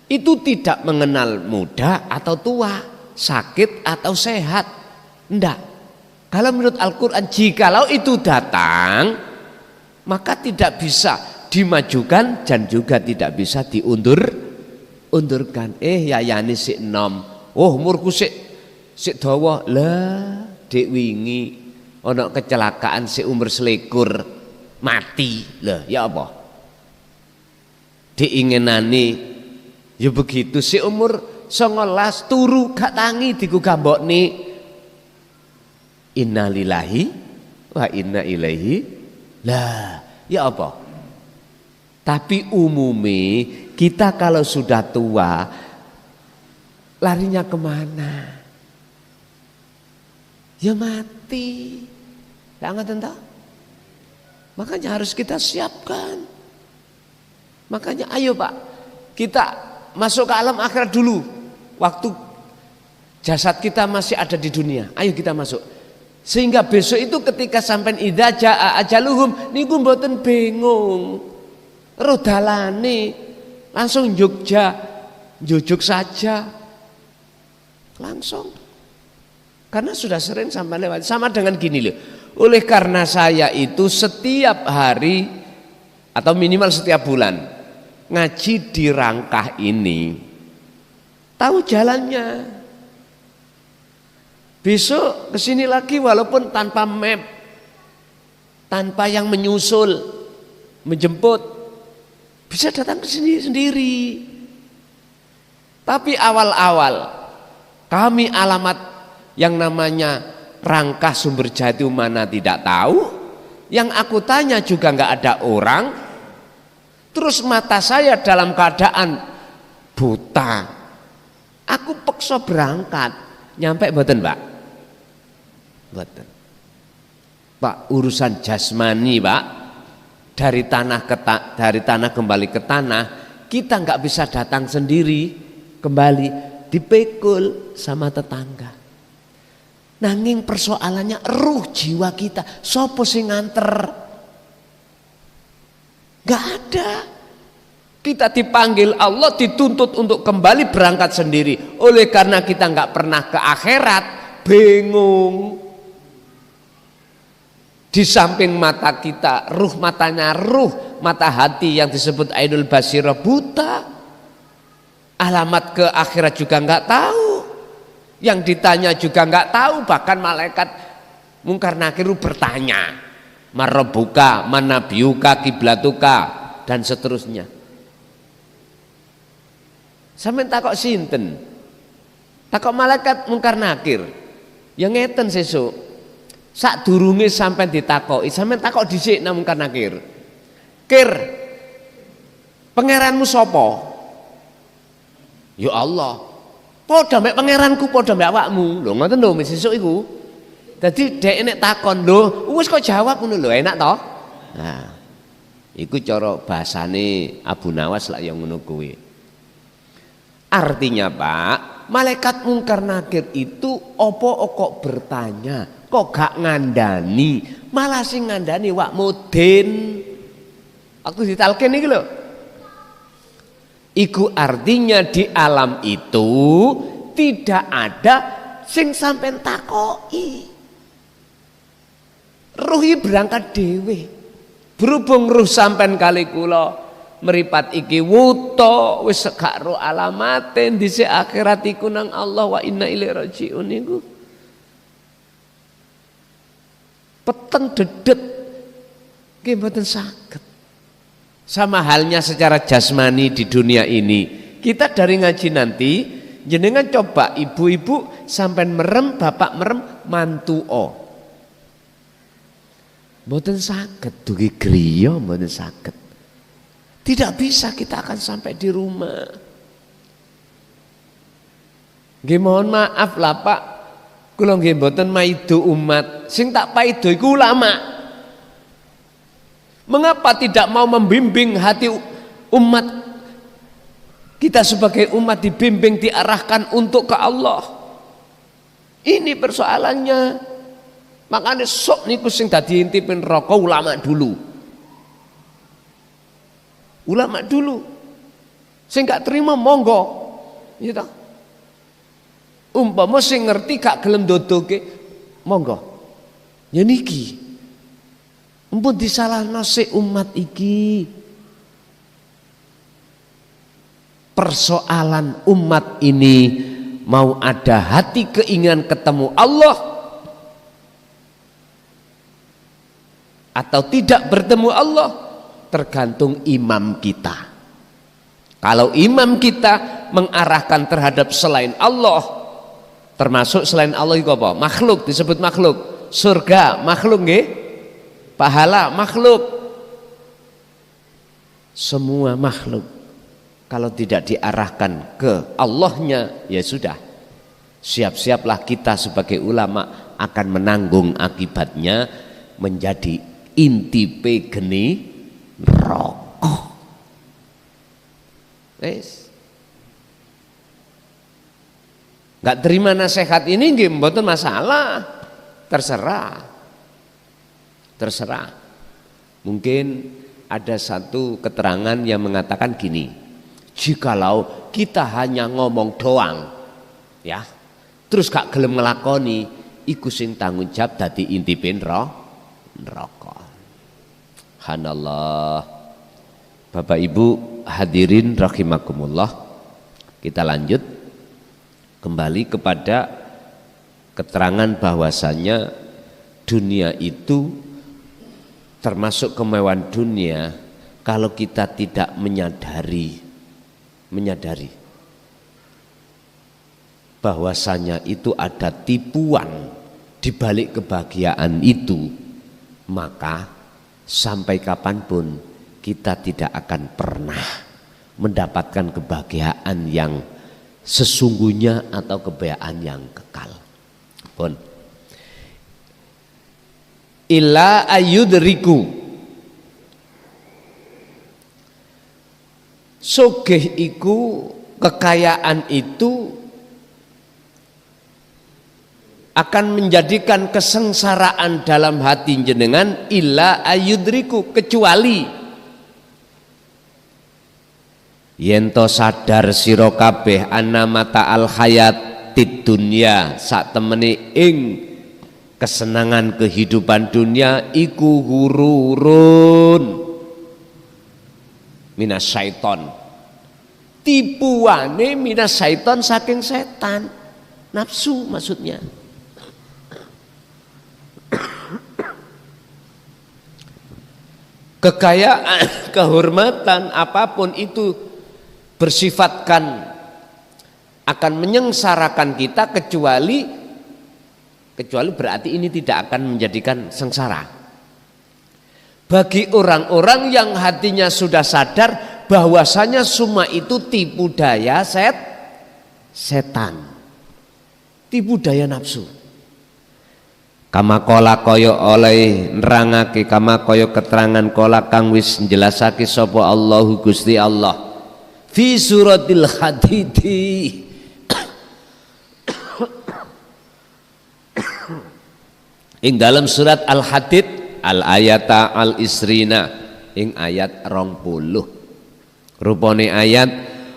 itu tidak mengenal muda atau tua, sakit atau sehat, enggak. Kalau menurut Al-Quran, jikalau itu datang, maka tidak bisa dimajukan dan juga tidak bisa diundurkan. Yani sik enom, umurku sik dawa lah, dek wingi ono kecelakaan si umur selikur mati lah, ya apa diinginani ya begitu, si umur 19 turu gak tangi digugambokni, innalillahi wa inna ilaihi lah, ya apa. Tapi umumi kita kalau sudah tua larinya kemana? Ya mati. Enggak tahu. Makanya harus kita siapkan. Makanya ayo Pak, kita masuk ke alam akhirat dulu. Waktu jasad kita masih ada di dunia, ayo kita masuk. Sehingga besok itu ketika sampai idza jaa ajaluhum niku mboten bingung. Rodalane langsung jujuk saja. Langsung. Karena sudah sering sampai lewat. Sama dengan gini loh. Oleh karena saya itu setiap hari atau minimal setiap bulan ngaji di Rangkah ini, tahu jalannya. Besok kesini lagi walaupun tanpa map, tanpa yang menyusul, menjemput, bisa datang ke sini sendiri. Tapi awal-awal kami alamat yang namanya Rangkah Sumberjati mana tidak tahu, yang aku tanya juga nggak ada orang. Terus mata saya dalam keadaan buta, aku paksa berangkat. Nyampe mboten Pak? Mboten. Pak, urusan jasmani Pak, dari tanah kembali ke tanah, kita nggak bisa datang sendiri kembali, dipikul sama tetangga. Nanging persoalannya ruh jiwa kita, sopo sing nganter? Gak ada. Kita dipanggil Allah, dituntut untuk kembali berangkat sendiri. Oleh karena kita nggak pernah ke akhirat, bingung. Di samping mata kita, mata hati yang disebut Ainul Basirah buta. Alamat ke akhirat juga nggak tahu. Yang ditanya juga nggak tahu, bahkan malaikat Mungkar Nakir bertanya, Marabuka, manabiuka, kiblatuka, dan seterusnya. Sampeyan takok sinten? Takok malaikat Mungkar Nakir. Ya ngeten sesuk. Sadurunge sampean ditakoki, sampean takok dhisik nang Mungkar Nakir. Kir, pangeranmu sapa? Ya Allah. Padha mek pangeranku, padha mek awakmu. Lho ngoten lho sesuk iku. Dadi dhek nek takon, lho wis kok jawab ngono lho, enak to? Nah, iku cara bahasane Abu Nawas lah yang ngono kuwi. Artinya Pak, malaikat Mungkar Nakir itu opo kok bertanya, kok gak ngandani, malah sing ngandani wak mudin. Waktu ditalkin iki lho. Iku artinya di alam itu tidak ada sing sampean takoki. Ruhi berangkat dewe. Berhubung ruh sampean kali kula meripat iki wuto wis gak ro alamate dhisik akhirat iku nang Allah wa inna ilaihi rajiun niku. Peten dedet nggih mboten saged. Sama halnya secara jasmani di dunia ini. Kita dari ngaji nanti jenengan coba ibu-ibu sampean merem, bapak merem, mantu o. Mboten saged dugi griya mboten saged. Tidak bisa kita akan sampai di rumah. Nggih mohon maaf lah Pak. Kula nggih mboten maido umat. Sing tak paido iku ulama. Mengapa tidak mau membimbing hati umat kita sebagai umat dibimbing diarahkan untuk ke Allah? Ini persoalannya. Makanya sok niku sing dadi intipin rokok ulama dulu. Ulama dulu. Sing gak terima monggo. Gitu. Umpama sing ngerti gak gelem dodoke monggo. Ya niki. Empun disalahno sik umat iki. Persoalan umat ini mau ada hati keinginan ketemu Allah atau tidak bertemu Allah tergantung imam kita. Kalau imam kita mengarahkan terhadap selain Allah, termasuk selain Allah itu apa? Makhluk, disebut makhluk. Surga makhluk nggih? Pahala makhluk. Semua makhluk kalau tidak diarahkan ke Allahnya, ya sudah. Siap-siaplah kita sebagai ulama akan menanggung akibatnya menjadi intipe geni rokok. Wes. Enggak terima nasihat ini nggih mboten masalah. Terserah. Mungkin ada satu keterangan yang mengatakan gini, jikalau kita hanya ngomong doang ya terus gak gelem ngelakoni, iku sing tanggung jawab dadi intipin neraka. Subhanallah. Bapak Ibu hadirin rahimakumullah, kita lanjut kembali kepada keterangan bahwasanya dunia itu termasuk kemewahan dunia kalau kita tidak menyadari bahwasanya itu ada tipuan di balik kebahagiaan itu, maka sampai kapanpun kita tidak akan pernah mendapatkan kebahagiaan yang sesungguhnya atau kebahagiaan yang kekal. Pun illa ayudriku, sugih iku, kekayaan itu akan menjadikan kesengsaraan dalam hati jenengan, illa ayudriku, kecuali yento sadar sira kabeh anna mata al hayatid dunya, sak temene ing kesenangan kehidupan dunia iku hururun minas syaiton, tipuane minas syaiton, saking setan, nafsu maksudnya. Kekayaan, kehormatan apapun itu bersifatkan akan menyengsarakan kita kecuali kecuali berarti ini tidak akan menjadikan sengsara. Bagi orang-orang yang hatinya sudah sadar bahwasanya semua itu tipu daya setan, tipu daya nafsu. Kama kola koyo oleh nerangake, kama koyo keterangan kola kang wis njelasake sapa Allahu Gusti Allah fi suratil Hadidi ing dalam surat Al-Hadid al-ayata al-isrina ing ayat 20. Rupane ayat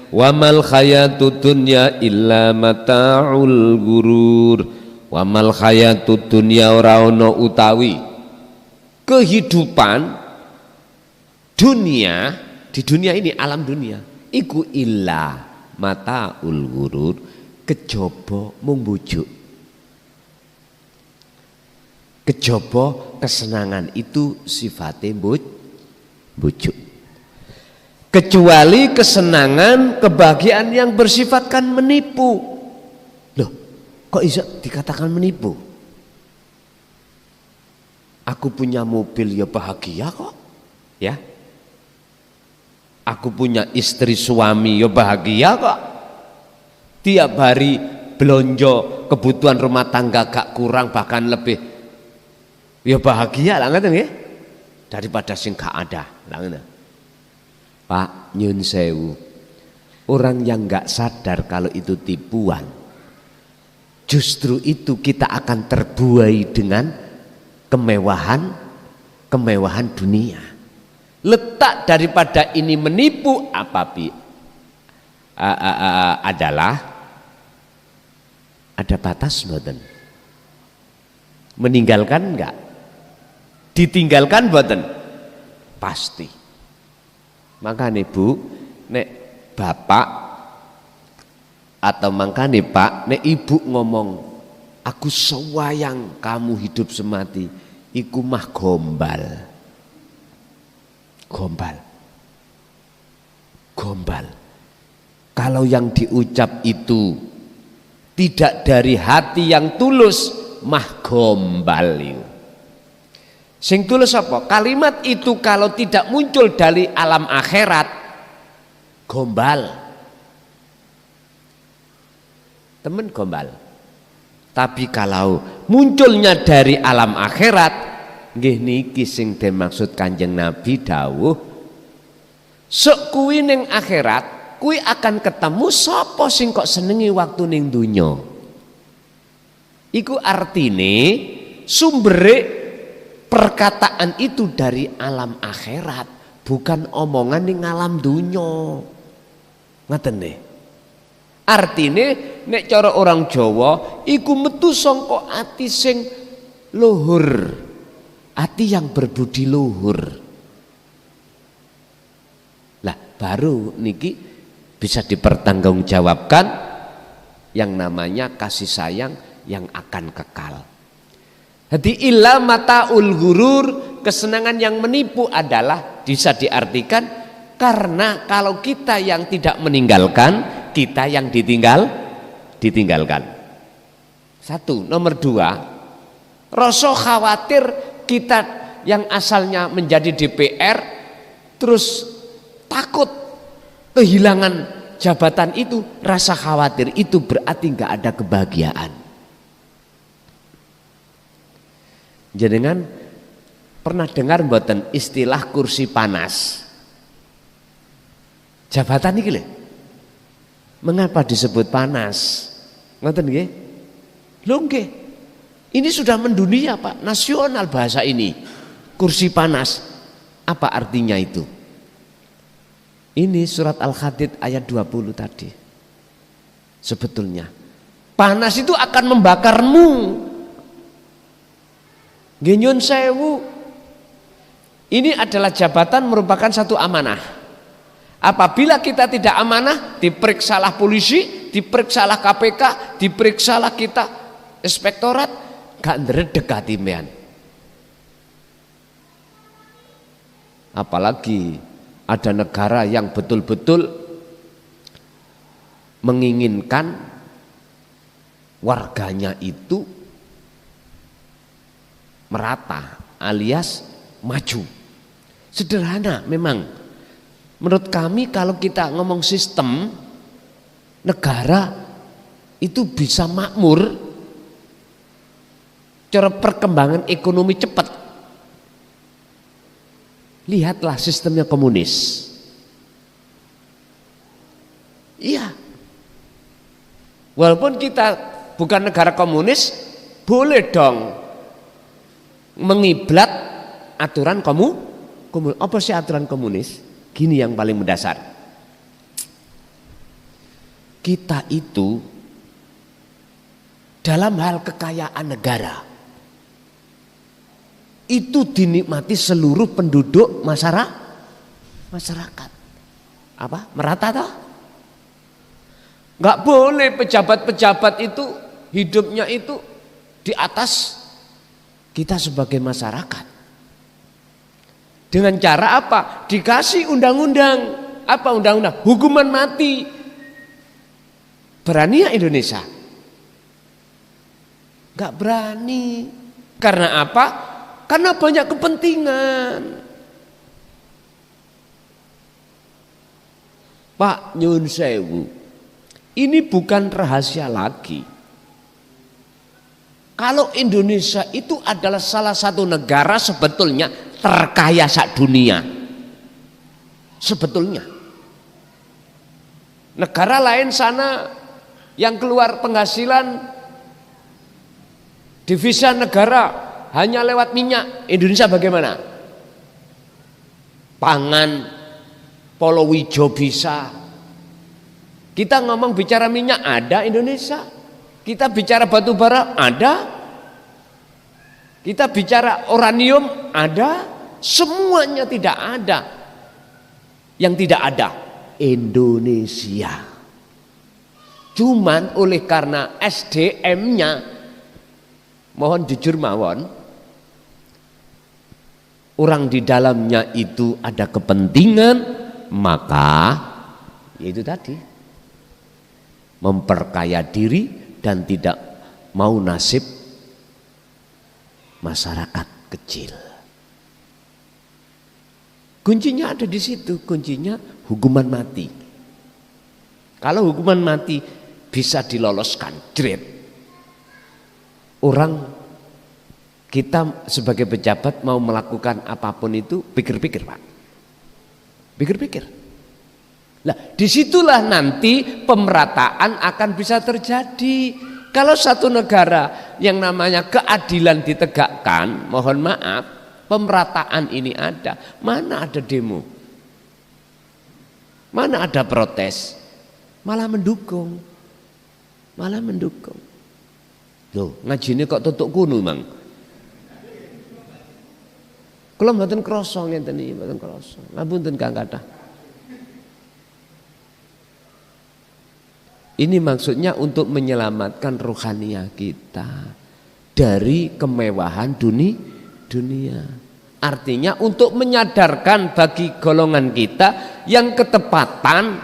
wa mal hayatud dunya illa mata'ul gurur. Wa mal hayatud dunya ora ana utawi kehidupan dunia, di dunia ini alam dunia iku illa mata'ul gurur, kejaba mung bujuk. Kejaba kesenangan itu sifatnya bujuk. Kecuali kesenangan, kebahagiaan yang bersifatkan menipu. Loh, kok bisa dikatakan menipu? Aku punya mobil ya bahagia kok, ya. Aku punya istri suami ya bahagia kok. Tiap hari belanja kebutuhan rumah tangga gak kurang bahkan lebih. Ya bahagia lah ngoten nggih. Daripada sing gak ada. Lah ngono. Pak nyun sewu. Orang yang gak sadar kalau itu tipuan. Justru itu kita akan terbuai dengan kemewahan dunia. Letak daripada ini menipu adalah ada batas mboten. Meninggalkan enggak? Ditinggalkan mboten? Pasti. Makanya Bu, nek bapak atau makanya Pak, nek ibu ngomong aku sewayang kamu hidup semati, iku mah gombal. Kalau yang diucap itu tidak dari hati yang tulus, mah gombal itu. Sing tulus apa? Kalimat itu kalau tidak muncul dari alam akhirat, gombal. Temen gombal. Tapi kalau munculnya dari alam akhirat, nggih niki sing dimaksud Kanjeng Nabi dawuh, sok kuwi ning akhirat, kuwi akan ketemu sapa sing kok senengi waktu ning donya. Iku artine sumbere perkataan itu dari alam akhirat, bukan omongan ning alam dunya. Ngaten nggih. Artine nek cara orang Jawa iku metu saka ati sing luhur. Ati yang berbudi luhur. Lah baru niki bisa dipertanggungjawabkan yang namanya kasih sayang yang akan kekal. Jadi illa mata'ul gurur, kesenangan yang menipu adalah bisa diartikan karena kalau kita yang tidak meninggalkan, kita yang ditinggalkan. Satu, nomor dua, rasa khawatir kita yang asalnya menjadi DPR terus takut kehilangan jabatan itu, rasa khawatir itu berarti nggak ada kebahagiaan. Jenengan pernah dengar mboten istilah kursi panas? Jabatan iki lho. Mengapa disebut panas? Ngoten nggih? Lho nggih. Ini sudah mendunia Pak, nasional bahasa ini. Kursi panas. Apa artinya itu? Ini surat Al-Hadid ayat 20 tadi. Sebetulnya panas itu akan membakarmu. Nyun sewu, ini adalah jabatan merupakan satu amanah. Apabila kita tidak amanah, diperiksalah polisi, diperiksalah KPK, diperiksalah kita inspektorat, gak ndredeg atimean. Apalagi ada negara yang betul-betul menginginkan warganya itu merata alias maju. Sederhana memang. Menurut kami kalau kita ngomong sistem negara itu bisa makmur, cara perkembangan ekonomi cepat. Lihatlah sistemnya komunis. Iya. Walaupun kita bukan negara komunis, boleh dong mengiblat aturan komunis. Apa sih aturan komunis? Gini yang paling mendasar. Kita itu dalam hal kekayaan negara itu dinikmati seluruh penduduk masyarakat. Apa? Merata toh? Nggak boleh pejabat-pejabat itu hidupnya itu di atas kita sebagai masyarakat. Dengan cara apa? Dikasih undang-undang. Apa undang-undang? Hukuman mati. Berani ya Indonesia? Nggak berani. Karena apa? Karena banyak kepentingan. Pak Nyun Sewu, ini bukan rahasia lagi. Kalau Indonesia itu adalah salah satu negara sebetulnya terkaya dunia. Sebetulnya. Negara lain sana yang keluar penghasilan devisa negara hanya lewat minyak. Indonesia bagaimana? Pangan, Polowijo bisa. Kita ngomong bicara minyak ada Indonesia. Kita bicara batu bara ada. Kita bicara uranium ada. Semuanya tidak ada. Yang tidak ada Indonesia. Cuman oleh karena SDM-nya, mohon jujur mawon, orang di dalamnya itu ada kepentingan, maka yaitu tadi memperkaya diri dan tidak mau nasib masyarakat kecil. Kuncinya ada di situ, kuncinya hukuman mati. Kalau hukuman mati bisa diloloskan, jret. Orang kita sebagai pejabat mau melakukan apapun itu pikir-pikir, Pak. Pikir-pikir. Nah, disitulah nanti pemerataan akan bisa terjadi. Kalau satu negara yang namanya keadilan ditegakkan, mohon maaf, pemerataan ini ada. Mana ada demo? Mana ada protes? Malah mendukung. Malah mendukung. Loh, ngajine kok tutuk kuno, Mang. Kula mboten krasa ngenten iki, mboten krasa. Ngapunten Kang kathah. Ini maksudnya untuk menyelamatkan rohaniah kita dari kemewahan dunia. Artinya untuk menyadarkan bagi golongan kita yang ketepatan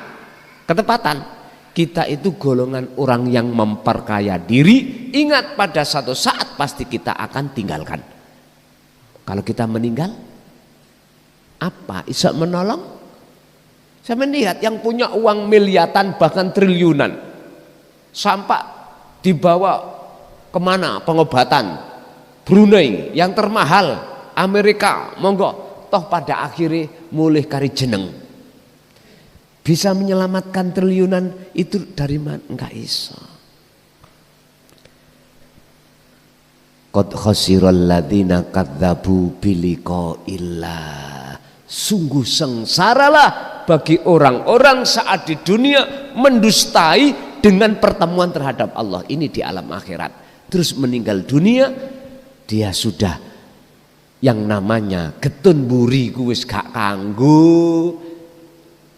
kita itu golongan orang yang memperkaya diri. Ingat pada satu saat pasti kita akan tinggalkan. Kalau kita meninggal, apa? Bisa menolong? Saya melihat yang punya uang miliaran bahkan triliunan, sampai dibawa kemana pengobatan? Brunei yang termahal, Amerika, monggo. Toh pada akhirnya mulih kari jeneng. Bisa menyelamatkan triliunan itu dari mana? Enggak iso. Qad khasiral ladzina kadzdzabu biliqa'illah. Sungguh sengsaralah bagi orang-orang saat di dunia mendustai dengan pertemuan terhadap Allah. Ini di alam akhirat. Terus meninggal dunia, dia sudah yang namanya getun buri wis gak kanggo.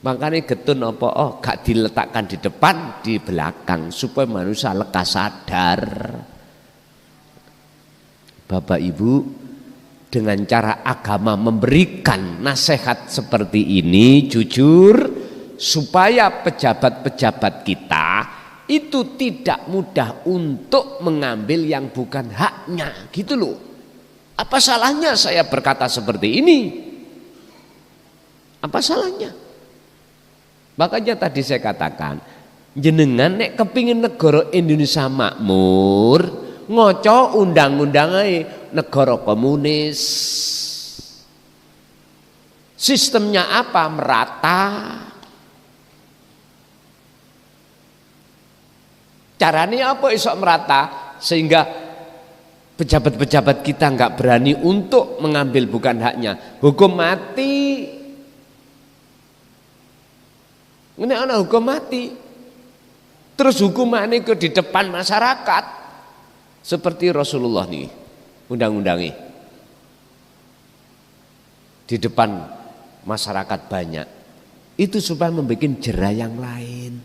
Makanya getun apa? Oh, gak diletakkan di depan, di belakang supaya manusia lekas sadar. Bapak Ibu, dengan cara agama memberikan nasihat seperti ini jujur supaya pejabat-pejabat kita itu tidak mudah untuk mengambil yang bukan haknya, gitu loh. Apa salahnya saya berkata seperti ini? Apa salahnya? Makanya tadi saya katakan, jenengan nek kepingin negara Indonesia makmur, ngoco undang-undang negara komunis. Sistemnya apa? Merata. Caranya apa isok merata? Sehingga pejabat-pejabat kita nggak berani untuk mengambil bukan haknya. Hukum mati. Ini anak hukum mati. Terus hukuman ini di depan masyarakat. Seperti Rasulullah nih, undang-undangnya. Di depan masyarakat banyak. Itu supaya membuat jera yang lain.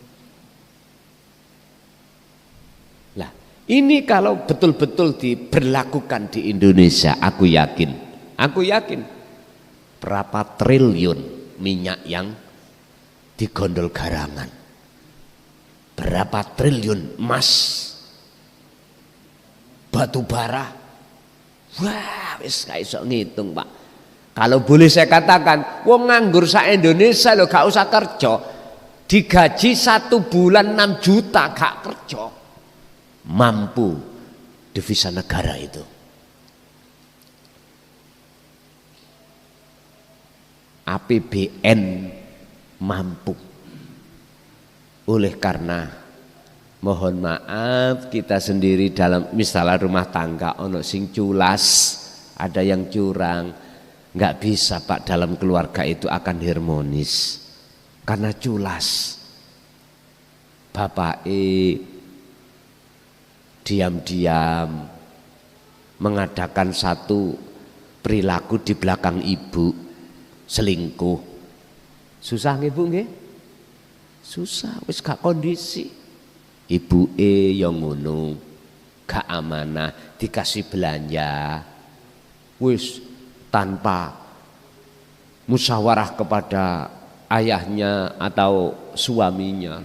Lah, ini kalau betul-betul diberlakukan di Indonesia, aku yakin berapa triliun minyak yang digondol garangan, berapa triliun emas, batu bara, wah wis gak iso ngitung Pak. Kalau boleh saya katakan, wong nganggur sa Indonesia lo gak usah kerja, digaji 1 bulan 6 juta gak kerja, mampu devisa negara itu. APBN mampu. Oleh karena mohon maaf kita sendiri dalam misalnya rumah tangga ono sing culas, ada yang curang. Nggak bisa Pak, dalam keluarga itu akan harmonis karena culas. Bapak diam-diam mengadakan satu perilaku di belakang ibu, selingkuh. Susah nggih Bu nggih? Susah, wis gak kondisi. Ibu yang ngono, gak amanah, dikasih belanja. Wis tanpa musyawarah kepada ayahnya atau suaminya,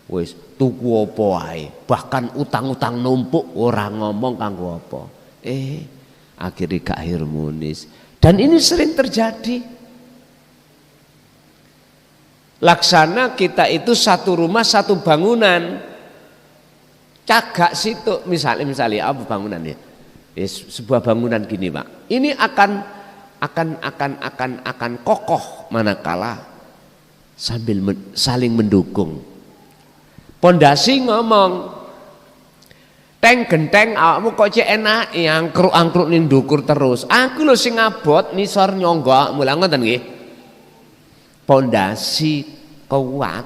wis tuku apa ae, bahkan utang-utang numpuk orang ngomong kanggo apa. Akhirnya gak harmonis. Dan ini sering terjadi. Laksana kita itu satu rumah satu bangunan, cagak situ misalnya apa bangunan ya? Sebuah bangunan gini Pak, ini akan kokoh manakala saling mendukung. Pondasi ngomong, teng genteng awakmu kok cek enak, angkruk-angkruk ning ndukur terus. Aku lho sing abot nisor nyonggok, mulang ngoten nggih. Pondasi kuat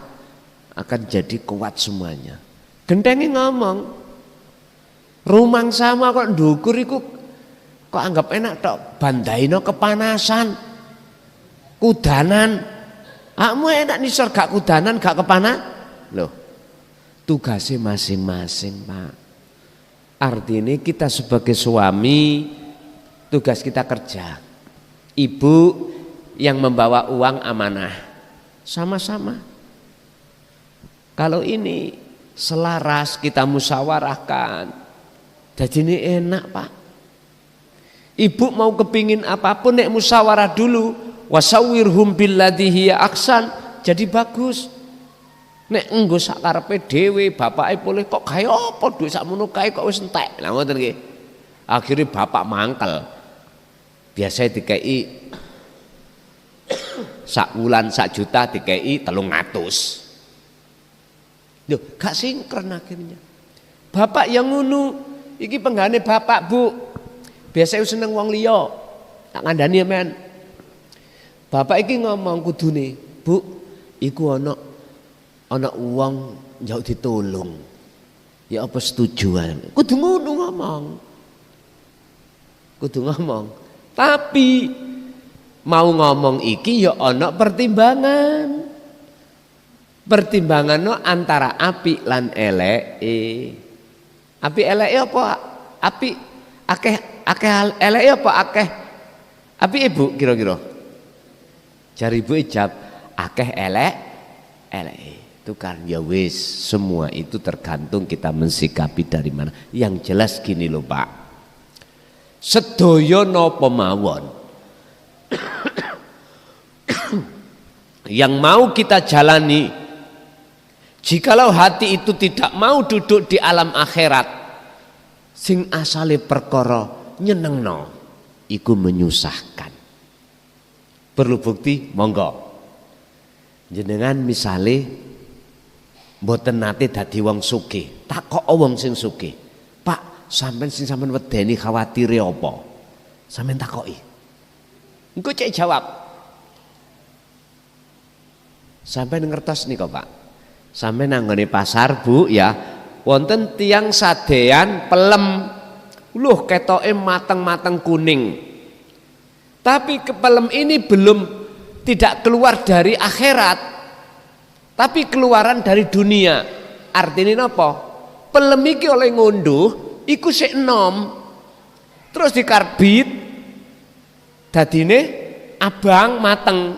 akan jadi kuat semuanya. Gentengnya ngomong, rumang sama kok ndukur iku kok anggap enak tok, bandaino kepanasan, kudanan. Akmu enak nisor gak kudanan gak kepanas. Loh, tugasnya masing-masing Pak. Artinya kita sebagai suami tugas kita kerja, ibu yang membawa uang amanah, sama-sama. Kalau ini selaras kita musyawarahkan, jadi ini enak Pak. Ibu mau kepingin apapun nek musyawarah dulu, wasawirhum billadzi hiya aksan, jadi bagus. Nek enggo sak karepe dhewe, bapake boleh kok gawe apa dhuwit sakmono kae kok wis entek. Lah ngoten nggih. Akhire bapak mangkel. Biasanya dikei sak wulan sak juta dikei 300. Loh, gak sinkron akhirnya. Bapak yang ngunu, iki penggane bapak Bu. Biasanya seneng wong liya. Tak ngandani men. Bapak iki ngomong kudune, Bu, iku ana uang jauh ditolong. Ya apa setujuan? Kudu ngono ngomong. Kudu ngomong. Tapi mau ngomong iki ya ana pertimbangan. Pertimbangan no antara apik lan eleke. Apik eleke apa? Apik akeh eleke apa akeh? Apik Ibu kira-kira. Jari Ibu ijab akeh eleke. Itu kan ya wis, semua itu tergantung kita mensikapi dari mana. Yang jelas gini loh Pak. sedaya napa mawon yang mau kita jalani, jikalau hati itu tidak mau duduk di alam akhirat, sing asale perkara nyenengno iku menyusahkan. Perlu bukti? Monggo. Jenengan misale mboten nate dadi wong sugih, takok wong sing sugih, Pak, sampean sing sampean wedeni khawatire apa? Sampean takoki. Engko cek jawab. Sampean ngertos nika, Pak. Sampean nanggone pasar, Bu, ya, wonten tiang sadean pelem. Luh ketoke mateng-mateng kuning. Tapi kepelem ini belum tidak keluar dari akhirat, tapi keluaran dari dunia. Artinya apa? Pelem iki oleh ngunduh iku sik enom, terus dikarbit dadine abang mateng.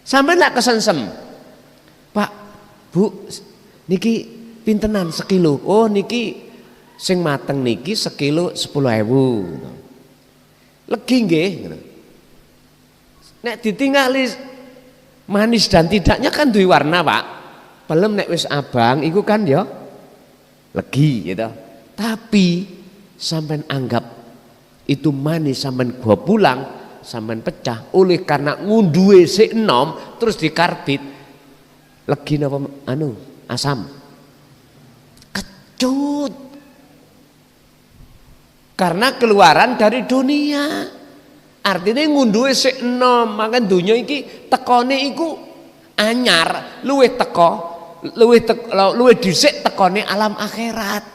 Sampai nak kesensem, Pak, Bu, niki pintenan sekilo? Oh niki sing mateng niki sekilo 10.000. Legi nggih. Nek ditingali manis dan tidaknya kan duwe warna, Pak. Pelem nek wis abang iku kan ya legi gitu. Tapi sampean anggap itu manis, sampean bawa pulang, sampean pecah oleh karena ngunduhe sik enom terus dikarbit. Legi napa asam? Kecut. Karena keluaran dari dunia. Artinya ngunduhe sik enom, maka dunia iki tekone iku anyar, luwih dhisik tekone alam akhirat.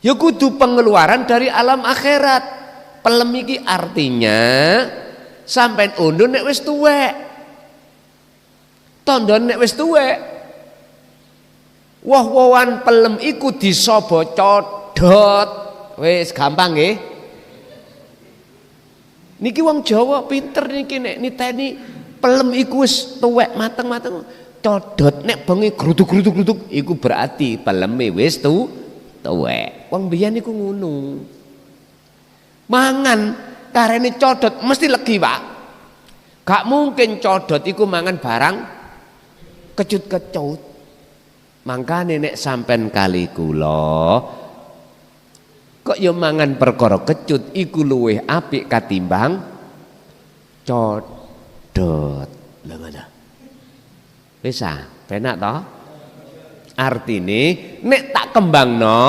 Ya kudu pengeluaran dari alam akhirat. Pelem iki artinya sampean undur nek wis tuwek. Tandha nek wis tuwek. Woh-wohan pelem iku disobo codot. Wis gampang nggih. Niki wong Jawa pinter niki nek niteni pelem iku wis tuwek mateng-mateng codot nek bengi grutuk-grutuk iku berarti peleme wis tuwek. Wong biyen niku ngono. Mangan karene codot mesti legi, Pak. Gak mungkin codot iku mangan barang kecut-kecut. Mangkane nek sampean kali kula kok ya mangan perkara kecut iku luwih apik katimbang codot. Lha ngono. Wis penak to? Artine nek tak kembangno,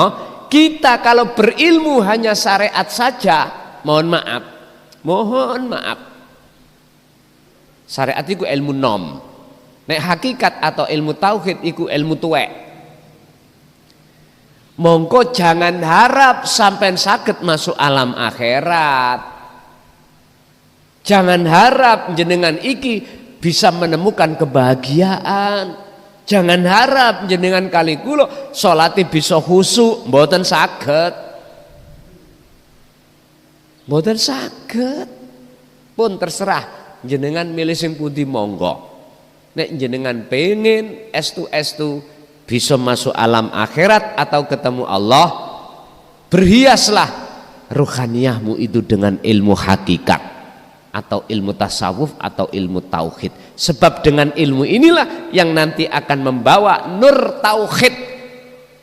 kita kalau berilmu hanya syariat saja, mohon maaf. Syariat itu ilmu nom. Nek hakikat atau ilmu tauhid itu ilmu tuwek. Mongko jangan harap sampai saged masuk alam akhirat. Jangan harap jenengan iki bisa menemukan kebahagiaan. Jangan harap jenengan kali kula salate bisa khusyuk, mboten saged. Mboten saged. Pun terserah jenengan milih sing pundi monggo. Nek jenengan pengen estu bisa masuk alam akhirat atau ketemu Allah, berhiaslah ruhaniyahmu itu dengan ilmu hakikat atau ilmu tasawuf atau ilmu tauhid. Sebab dengan ilmu inilah yang nanti akan membawa nur tauhid,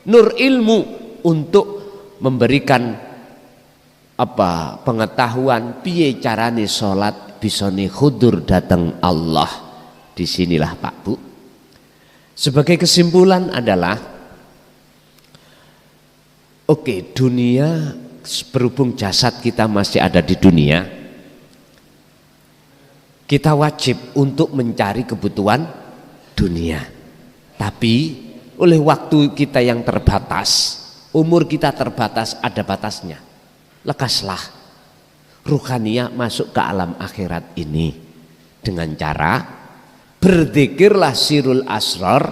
nur ilmu untuk memberikan pengetahuan piye carane salat bisa khudur datang Allah. Disinilah Pak Bu. Sebagai kesimpulan adalah dunia, berhubung jasad kita masih ada di dunia, kita wajib untuk mencari kebutuhan dunia. Tapi oleh waktu kita yang terbatas, umur kita terbatas, ada batasnya. Lekaslah ruhaniyah masuk ke alam akhirat ini dengan cara berzikirlah sirul asrar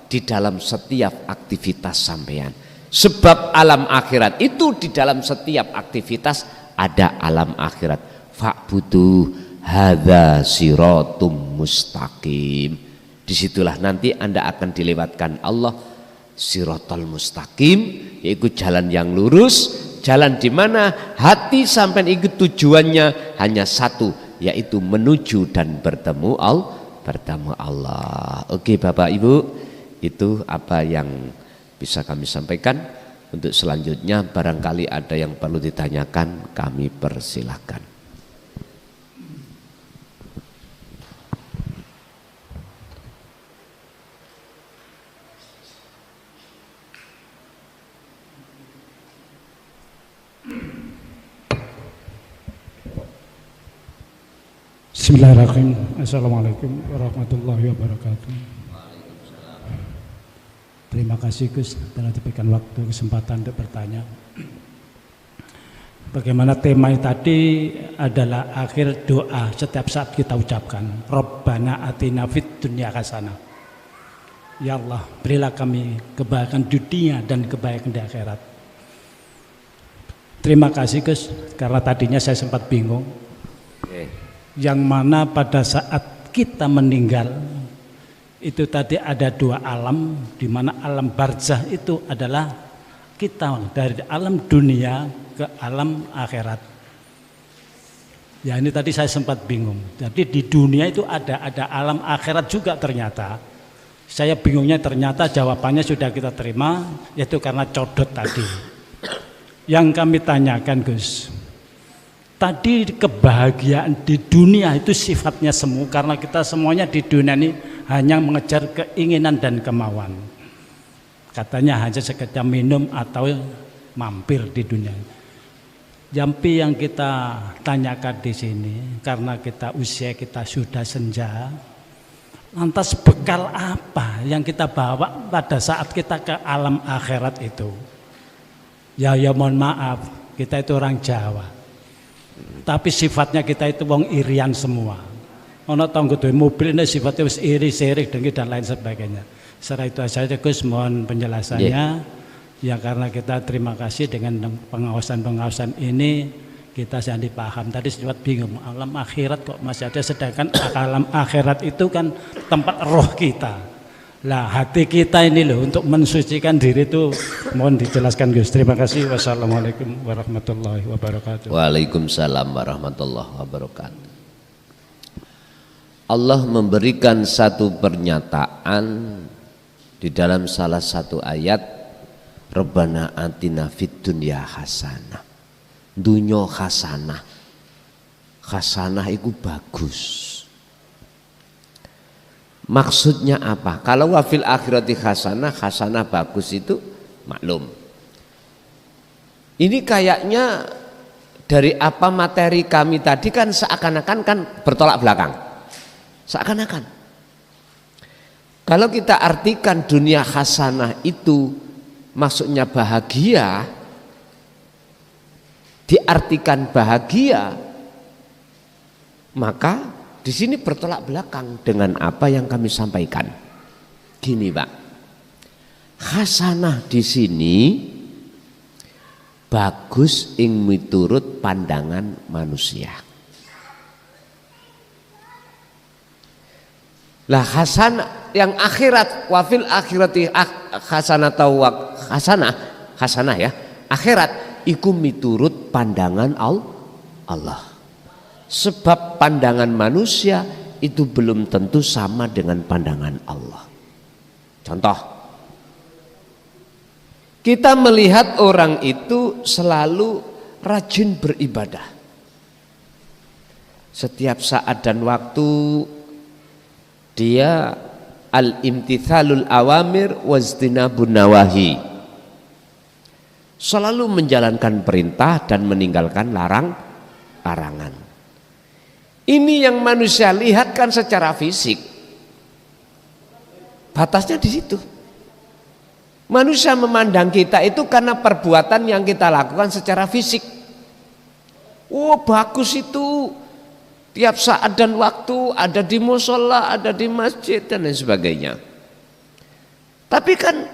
di dalam setiap aktivitas sampean. Sebab alam akhirat itu di dalam setiap aktivitas ada alam akhirat. Fa'budu hadza siratum mustaqim. Disitulah nanti Anda akan dilewatkan Allah siratal mustaqim, yaitu jalan yang lurus, jalan di mana hati sampai ikut tujuannya hanya satu, yaitu menuju dan bertemu Allah. Oke Bapak Ibu, itu apa yang bisa kami sampaikan. Untuk selanjutnya barangkali ada yang perlu ditanyakan, kami persilahkan. Bismillahirrahmanirrahim. Assalamualaikum warahmatullahi wabarakatuh. Terima kasih Gus telah diberikan waktu kesempatan untuk bertanya. Bagaimana tema tadi adalah akhir doa setiap saat kita ucapkan, Rabbana atina fid dunya hasanah. Ya Allah, berilah kami kebaikan dunia dan kebaikan di akhirat. Terima kasih Gus, karena tadinya saya sempat bingung. Yang mana pada saat kita meninggal itu tadi ada dua alam, di mana alam barzah itu adalah kita dari alam dunia ke alam akhirat. Ya ini tadi saya sempat bingung. Jadi di dunia itu ada alam akhirat juga ternyata. Saya bingungnya ternyata jawabannya sudah kita terima, yaitu karena codot tadi. Yang kami tanyakan Gus, tadi kebahagiaan di dunia itu sifatnya semu, karena kita semuanya di dunia ini hanya mengejar keinginan dan kemauan. Katanya hanya sekedar minum atau mampir di dunia. Jampi yang kita tanyakan di sini, karena kita usia kita sudah senja, lantas bekal apa yang kita bawa pada saat kita ke alam akhirat itu? Ya mohon maaf, kita itu orang Jawa. Tapi sifatnya kita itu wong irian semua. Ono tanggo duwe mobil ini sifatnya wis iri, sirik, dengki dan lain sebagainya. Setelah itu saja Gus mohon penjelasannya. Ya karena kita terima kasih dengan pengawasan ini kita jadi paham. Tadi sempat bingung, alam akhirat kok masih ada, sedangkan alam akhirat itu kan tempat roh kita. Lah hati kita ini loh untuk mensucikan diri itu mohon dijelaskan Gus. Terima kasih. Wassalamualaikum warahmatullahi wabarakatuh. Waalaikumsalam warahmatullahi wabarakatuh. Allah memberikan satu pernyataan di dalam salah satu ayat, Rabbana atina fid dunya hasanah. Dunya hasanah. Hasanah itu bagus. Maksudnya apa? Kalau wafil akhirati hasanah, hasanah bagus itu maklum. Ini kayaknya dari apa materi kami tadi kan seakan-akan kan bertolak belakang. Seakan-akan. Kalau kita artikan dunia hasanah itu maksudnya bahagia, diartikan bahagia, maka di sini bertolak belakang dengan apa yang kami sampaikan. Gini Pak, hasanah di sini bagus ing miturut pandangan manusia. Lah hasanah yang akhirat, wafil akhirati hasanah atau hasanah ya, akhirat iku miturut pandangan Allah. Sebab pandangan manusia itu belum tentu sama dengan pandangan Allah. Contoh, kita melihat orang itu selalu rajin beribadah. Setiap saat dan waktu dia al-imtithalul awamir wajtinabun nawahi, selalu menjalankan perintah dan meninggalkan larangan. Ini yang manusia lihat kan secara fisik, batasnya di situ. Manusia memandang kita itu karena perbuatan yang kita lakukan secara fisik. Oh bagus itu, tiap saat dan waktu ada di musola, ada di masjid dan lain sebagainya. Tapi kan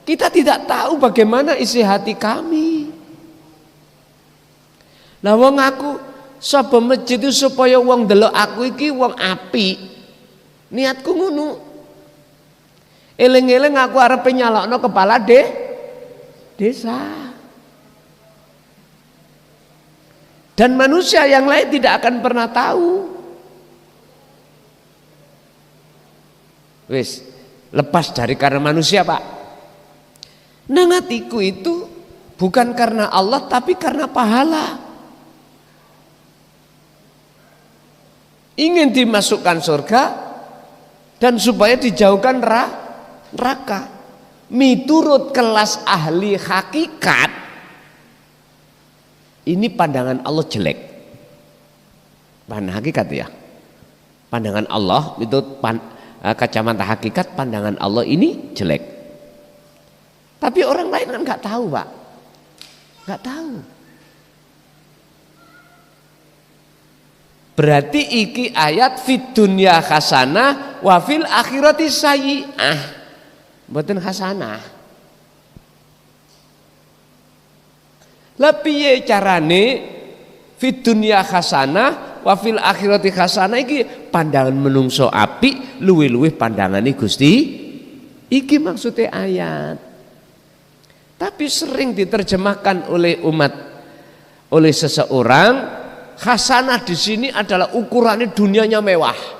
kita tidak tahu bagaimana isi hati kami. Lah wong aku sapa masjid itu supaya wong delok aku iki wong apik. Niatku ngono. Eling-eling aku arep nyalokno kepala desa. Dan manusia yang lain tidak akan pernah tahu. Wis, lepas dari karena manusia, Pak. Nang atiku itu bukan karena Allah tapi karena pahala. Ingin dimasukkan surga dan supaya dijauhkan neraka. Miturut kelas ahli hakikat, ini pandangan Allah jelek. Pandangan hakikat ya. Pandangan Allah itu kacamata hakikat, pandangan Allah ini jelek. Tapi orang lain kan nggak tahu, Pak. Nggak tahu. Berarti iki ayat fid dunya hasanah wa fil akhirati sayyi'ah. Mboten hasanah. Lah piye carane fid dunya hasanah wa fil akhirati hasanah iki pandangan menungso apik luwih-luwih pandangane Gusti. Iki maksudnya ayat. Tapi sering diterjemahkan oleh umat, oleh seseorang, hasanah di sini adalah ukurannya dunianya mewah.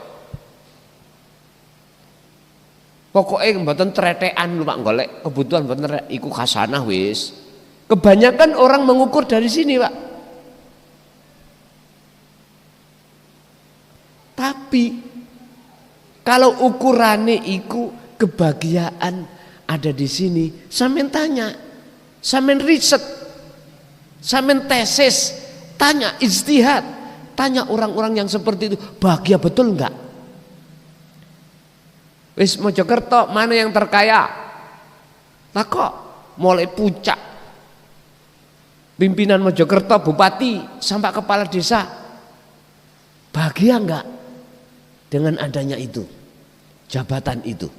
Pokoknya mboten tretekan lho Pak, golek kebutuhan mboten iku hasanah wis. Kebanyakan orang mengukur dari sini, Pak. Tapi kalau ukurannya iku kebahagiaan ada di sini, sampean tanya, sampean riset, sampean tesis, tanya ijtihad, tanya orang-orang yang seperti itu bahagia betul enggak? Wis Mojokerto mana yang terkaya? Lah kok mulai puncak pimpinan Mojokerto, bupati sampai kepala desa, bahagia enggak dengan adanya itu, jabatan itu?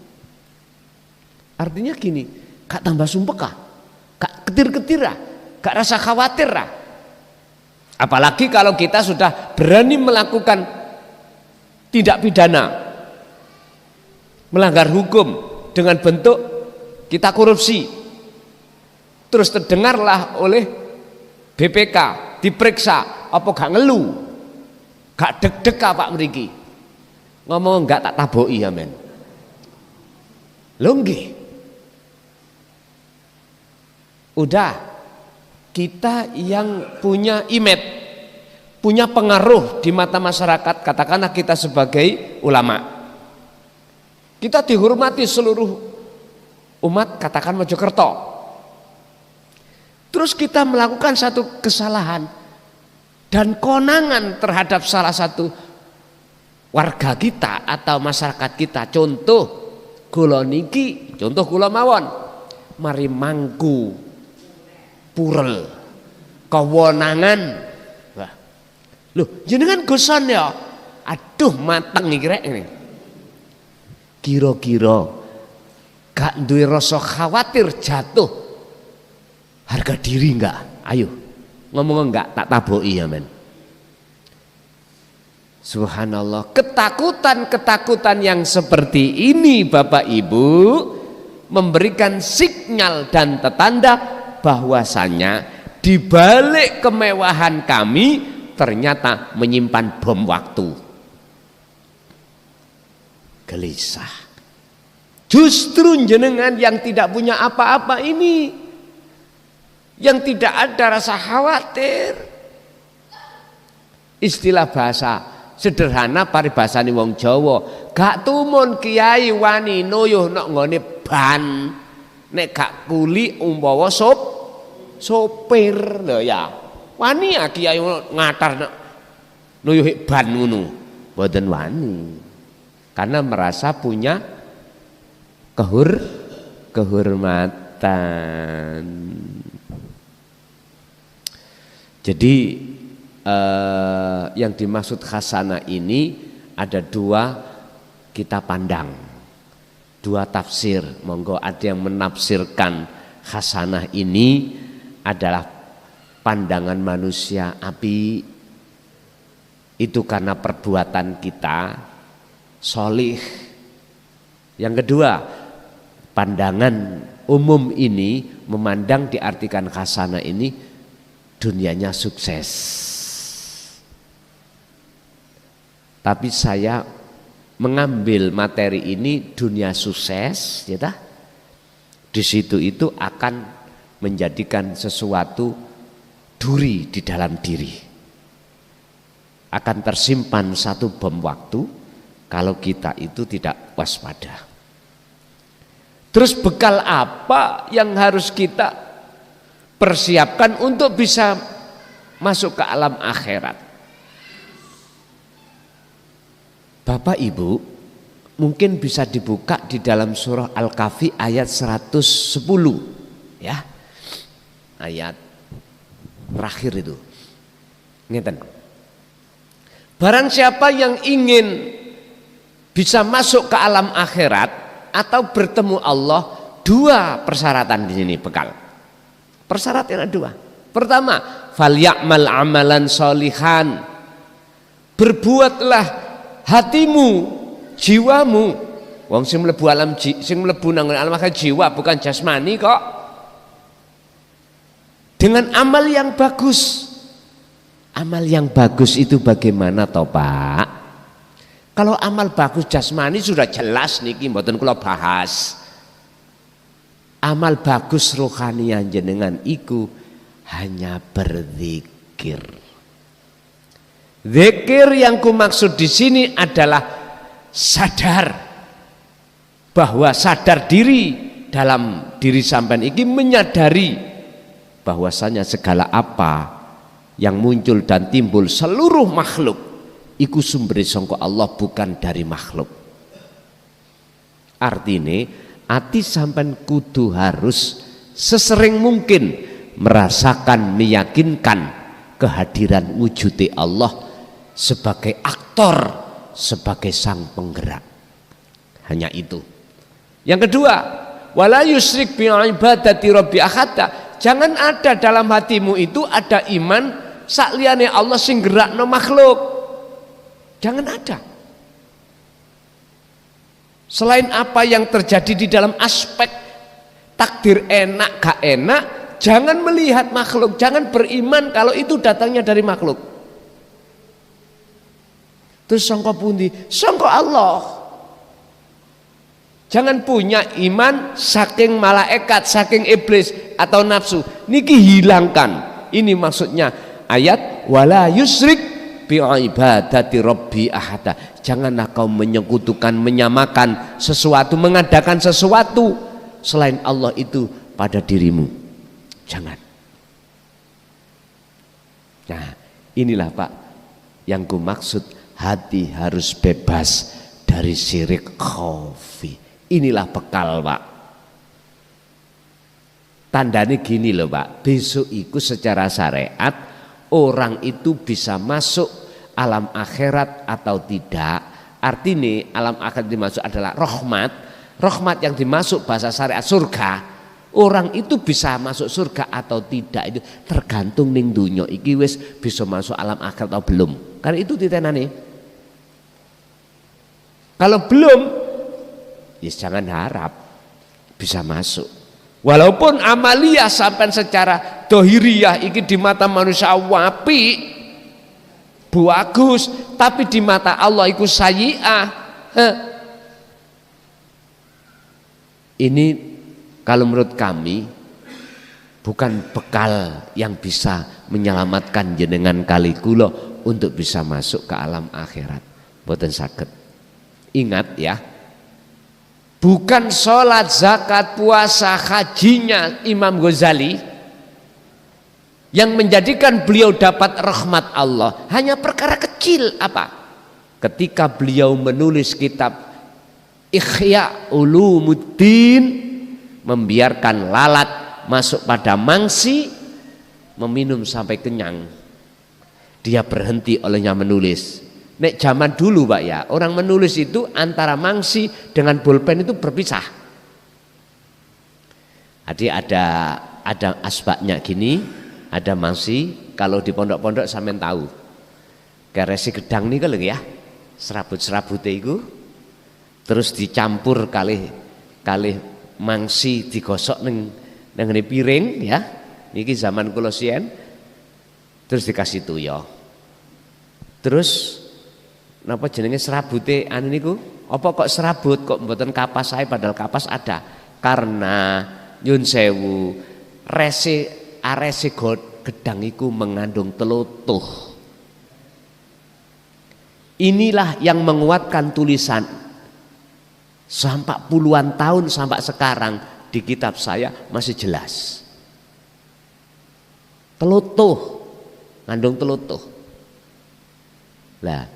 Artinya gini, gak tambah sumpah, gak ketir-ketir, gak rasa khawatir. Apalagi kalau kita sudah berani melakukan tindak pidana, melanggar hukum dengan bentuk kita korupsi, terus terdengarlah oleh BPK, diperiksa, apa gak ngeluh, gak deg-deg Pak mriki, ngomong gak tak taboki ya men, lho nggih. Udah, kita yang punya image, punya pengaruh di mata masyarakat, katakanlah kita sebagai ulama, kita dihormati seluruh umat, katakan Mojokerto. Terus kita melakukan satu kesalahan dan konangan terhadap salah satu warga kita atau masyarakat kita. Contoh kula niki, contoh kula mawon, mari mangku purel kewenangan. Wah, loh jenengan gosan ya, aduh mateng iki rek ini. Kira-kira gak duwe rasa khawatir jatuh harga diri enggak? Ayo ngomong enggak, tak taboki ya men. Subhanallah, ketakutan-ketakutan yang seperti ini Bapak Ibu memberikan sinyal dan tanda bahwasanya di balik kemewahan kami ternyata menyimpan bom waktu. Gelisah. Justru jenengan yang tidak punya apa-apa ini, yang tidak ada rasa khawatir. Istilah bahasa sederhana paribasane wong Jawa, gak tumun kiai wani noyuh nok nggone ban, nek gak kuli umpawa sopir lho ya. Wani ya kiai ngatar nek noyuh ban ngono, mboten wani. Karena merasa punya kehormatan. Jadi yang dimaksud hasanah ini ada dua kita pandang, dua tafsir. Monggo ada yang menafsirkan hasanah ini adalah pandangan manusia api, itu karena perbuatan kita solih. Yang kedua, pandangan umum ini memandang diartikan hasanah ini dunianya sukses. Tapi saya mengambil materi ini dunia sukses, ya. Di situ itu akan menjadikan sesuatu duri di dalam diri. Akan tersimpan satu bom waktu kalau kita itu tidak waspada. Terus bekal apa yang harus kita persiapkan untuk bisa masuk ke alam akhirat? Bapak Ibu, mungkin bisa dibuka di dalam surah Al-Kahfi ayat 110, ya. Ayat terakhir itu. Ngeten. Barang siapa yang ingin bisa masuk ke alam akhirat atau bertemu Allah, dua persyaratan di sini bekal. Persyaratan ada dua. Pertama, falyamal amalan sholihan. Berbuatlah hatimu, jiwamu. Wong sing mlebu alam sing mlebu nang alam akhirat jiwa bukan jasmani kok. Dengan amal yang bagus. Amal yang bagus itu bagaimana toh Pak? Kalau amal bagus jasmani sudah jelas niki mboten kula bahas. Amal bagus rohanian jenengan iku hanya berzikir. Zikir yang kumaksud di sini adalah sadar bahwa sadar diri dalam diri sampean iki menyadari bahwasanya segala apa yang muncul dan timbul seluruh makhluk iku sumber sangka Allah bukan dari makhluk. Artinya ati sampean kudu harus sesering mungkin merasakan meyakinkan kehadiran wujud Allah sebagai aktor, sebagai sang penggerak. Hanya itu. Yang kedua, wala yusyrik bi ibadati rabbi ahada. Jangan ada dalam hatimu itu ada iman sakliyane Allah sing gerakno makhluk. Jangan ada. Selain apa yang terjadi di dalam aspek takdir enak gak enak, jangan melihat makhluk, jangan beriman kalau itu datangnya dari makhluk. Terus sangka pundi? Sangka Allah. Jangan punya iman saking malaikat, saking iblis atau nafsu. Niki hilangkan. Ini maksudnya ayat wala yusrik bi ibadati rabbi ahada. Janganlah kau menyekutukan, menyamakan sesuatu, mengadakan sesuatu selain Allah itu pada dirimu. Jangan. Nah, inilah Pak yang ku maksud. Hati harus bebas dari syirik khafi. Inilah bekal Pak. Tandanya gini loh Pak. Besok itu secara syariat orang itu bisa masuk alam akhirat atau tidak. Artinya alam akhirat dimasuk adalah rahmat. Rahmat yang dimasuk bahasa syariat surga. Orang itu bisa masuk surga atau tidak itu tergantung ning dunya iki wis bisa masuk alam akhirat atau belum. Karena itu ditenani. Kalau belum, ya jangan harap bisa masuk. Walaupun amalia sampai secara dohiriyah iki di mata manusia wapi, bagus, tapi di mata Allah iku sayyi'ah. Ini kalau menurut kami bukan bekal yang bisa menyelamatkan jenengan kali kula untuk bisa masuk ke alam akhirat. Mboten saged. Ingat ya, bukan sholat, zakat, puasa, hajinya Imam Ghazali yang menjadikan beliau dapat rahmat Allah. Hanya perkara kecil apa? Ketika beliau menulis kitab Ihya Ulumuddin, membiarkan lalat masuk pada mangsi, meminum sampai kenyang. Dia berhenti olehnya menulis. Nek zaman dulu Pak ya, orang menulis itu antara mangsi dengan bolpen itu berpisah. Jadi ada asbaknya gini, ada mangsi. Kalau di pondok-pondok sampean tahu. Keresi gedang nih kalau ya, serabut-serabut itu, terus dicampur kali mangsi digosok neng piring ya. Niki zaman kula siyen. Terus dikasih tuyo. Terus napa jenenge serabute anu niku? Apa kok serabut kok mboten kapas ae padahal kapas ada? Karena nyun sewu arese gedang iku mengandung telutuh. Inilah yang menguatkan tulisan sampai puluhan tahun sampai sekarang di kitab saya masih jelas. Telutuh, ngandung telutuh. Lah,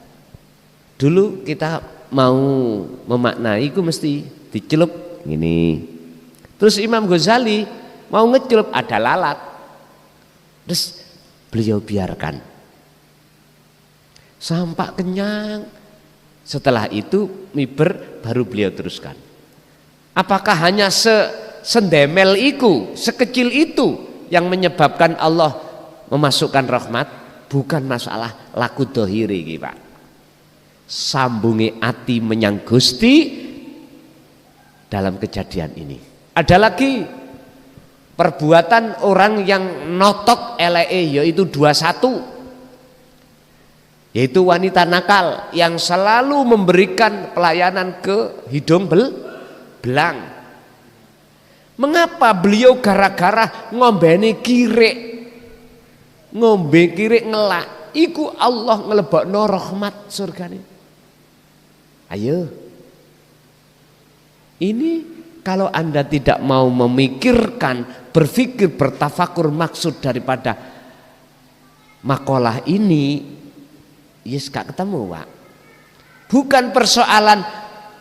dulu kita mau memaknai itu mesti dicelup gini. Terus Imam Ghazali mau ngecelup ada lalat. Terus beliau biarkan sampai kenyang. Setelah itu miber baru beliau teruskan. Apakah hanya sendemel itu, sekecil itu yang menyebabkan Allah memasukkan rahmat? Bukan masalah laku dohiri iki, Pak. Sambungi ati menyang Gusti dalam kejadian ini. Ada lagi perbuatan orang yang notok eleke yaitu 21, yaitu wanita nakal yang selalu memberikan pelayanan ke hidung belang. Mengapa beliau gara-gara ngombeni kirik, ngombe kirik ngelak, iku Allah ngelebokno rahmat surgane. Ayo, ini kalau Anda tidak mau memikirkan, berpikir, bertafakur maksud daripada makalah ini, yes gak ketemu, Pak. Bukan persoalan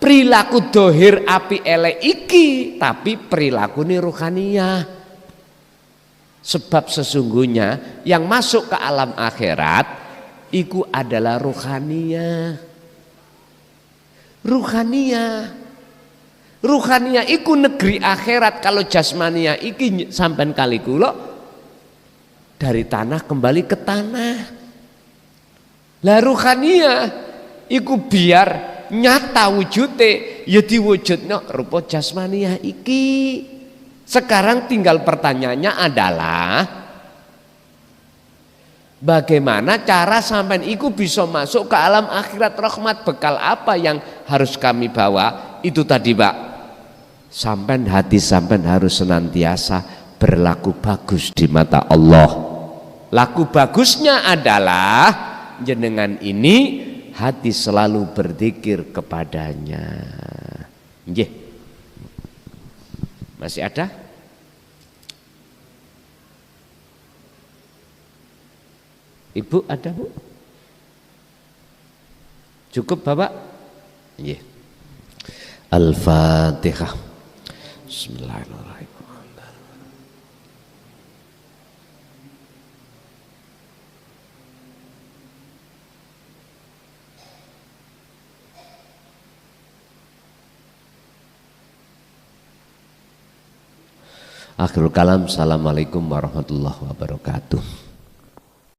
perilaku dohir api elek iki, tapi perilaku ini ruhaniyah. Sebab sesungguhnya yang masuk ke alam akhirat itu adalah ruhaniyah. Ruhaniyah iku negeri akhirat. Kalau jasmania iki sampean kali kula dari tanah kembali ke tanah. Lah ruhaniyah iku biar nyata wujute ya diwujudno rupa jasmania iki. Sekarang tinggal pertanyaannya adalah bagaimana cara sampean iku bisa masuk ke alam akhirat rahmat? Bekal apa yang harus kami bawa? Itu tadi, Pak. Sampean hati sampean harus senantiasa berlaku bagus di mata Allah. Laku bagusnya adalah jenengan ini hati selalu berzikir kepadanya. Nggih. Masih ada? Ibu ada, Bu? Cukup, Bapak? Nggih. Al-Fatihah. Bismillahirrahmanirrahim. Akhirul kalam. Assalamualaikum warahmatullahi wabarakatuh.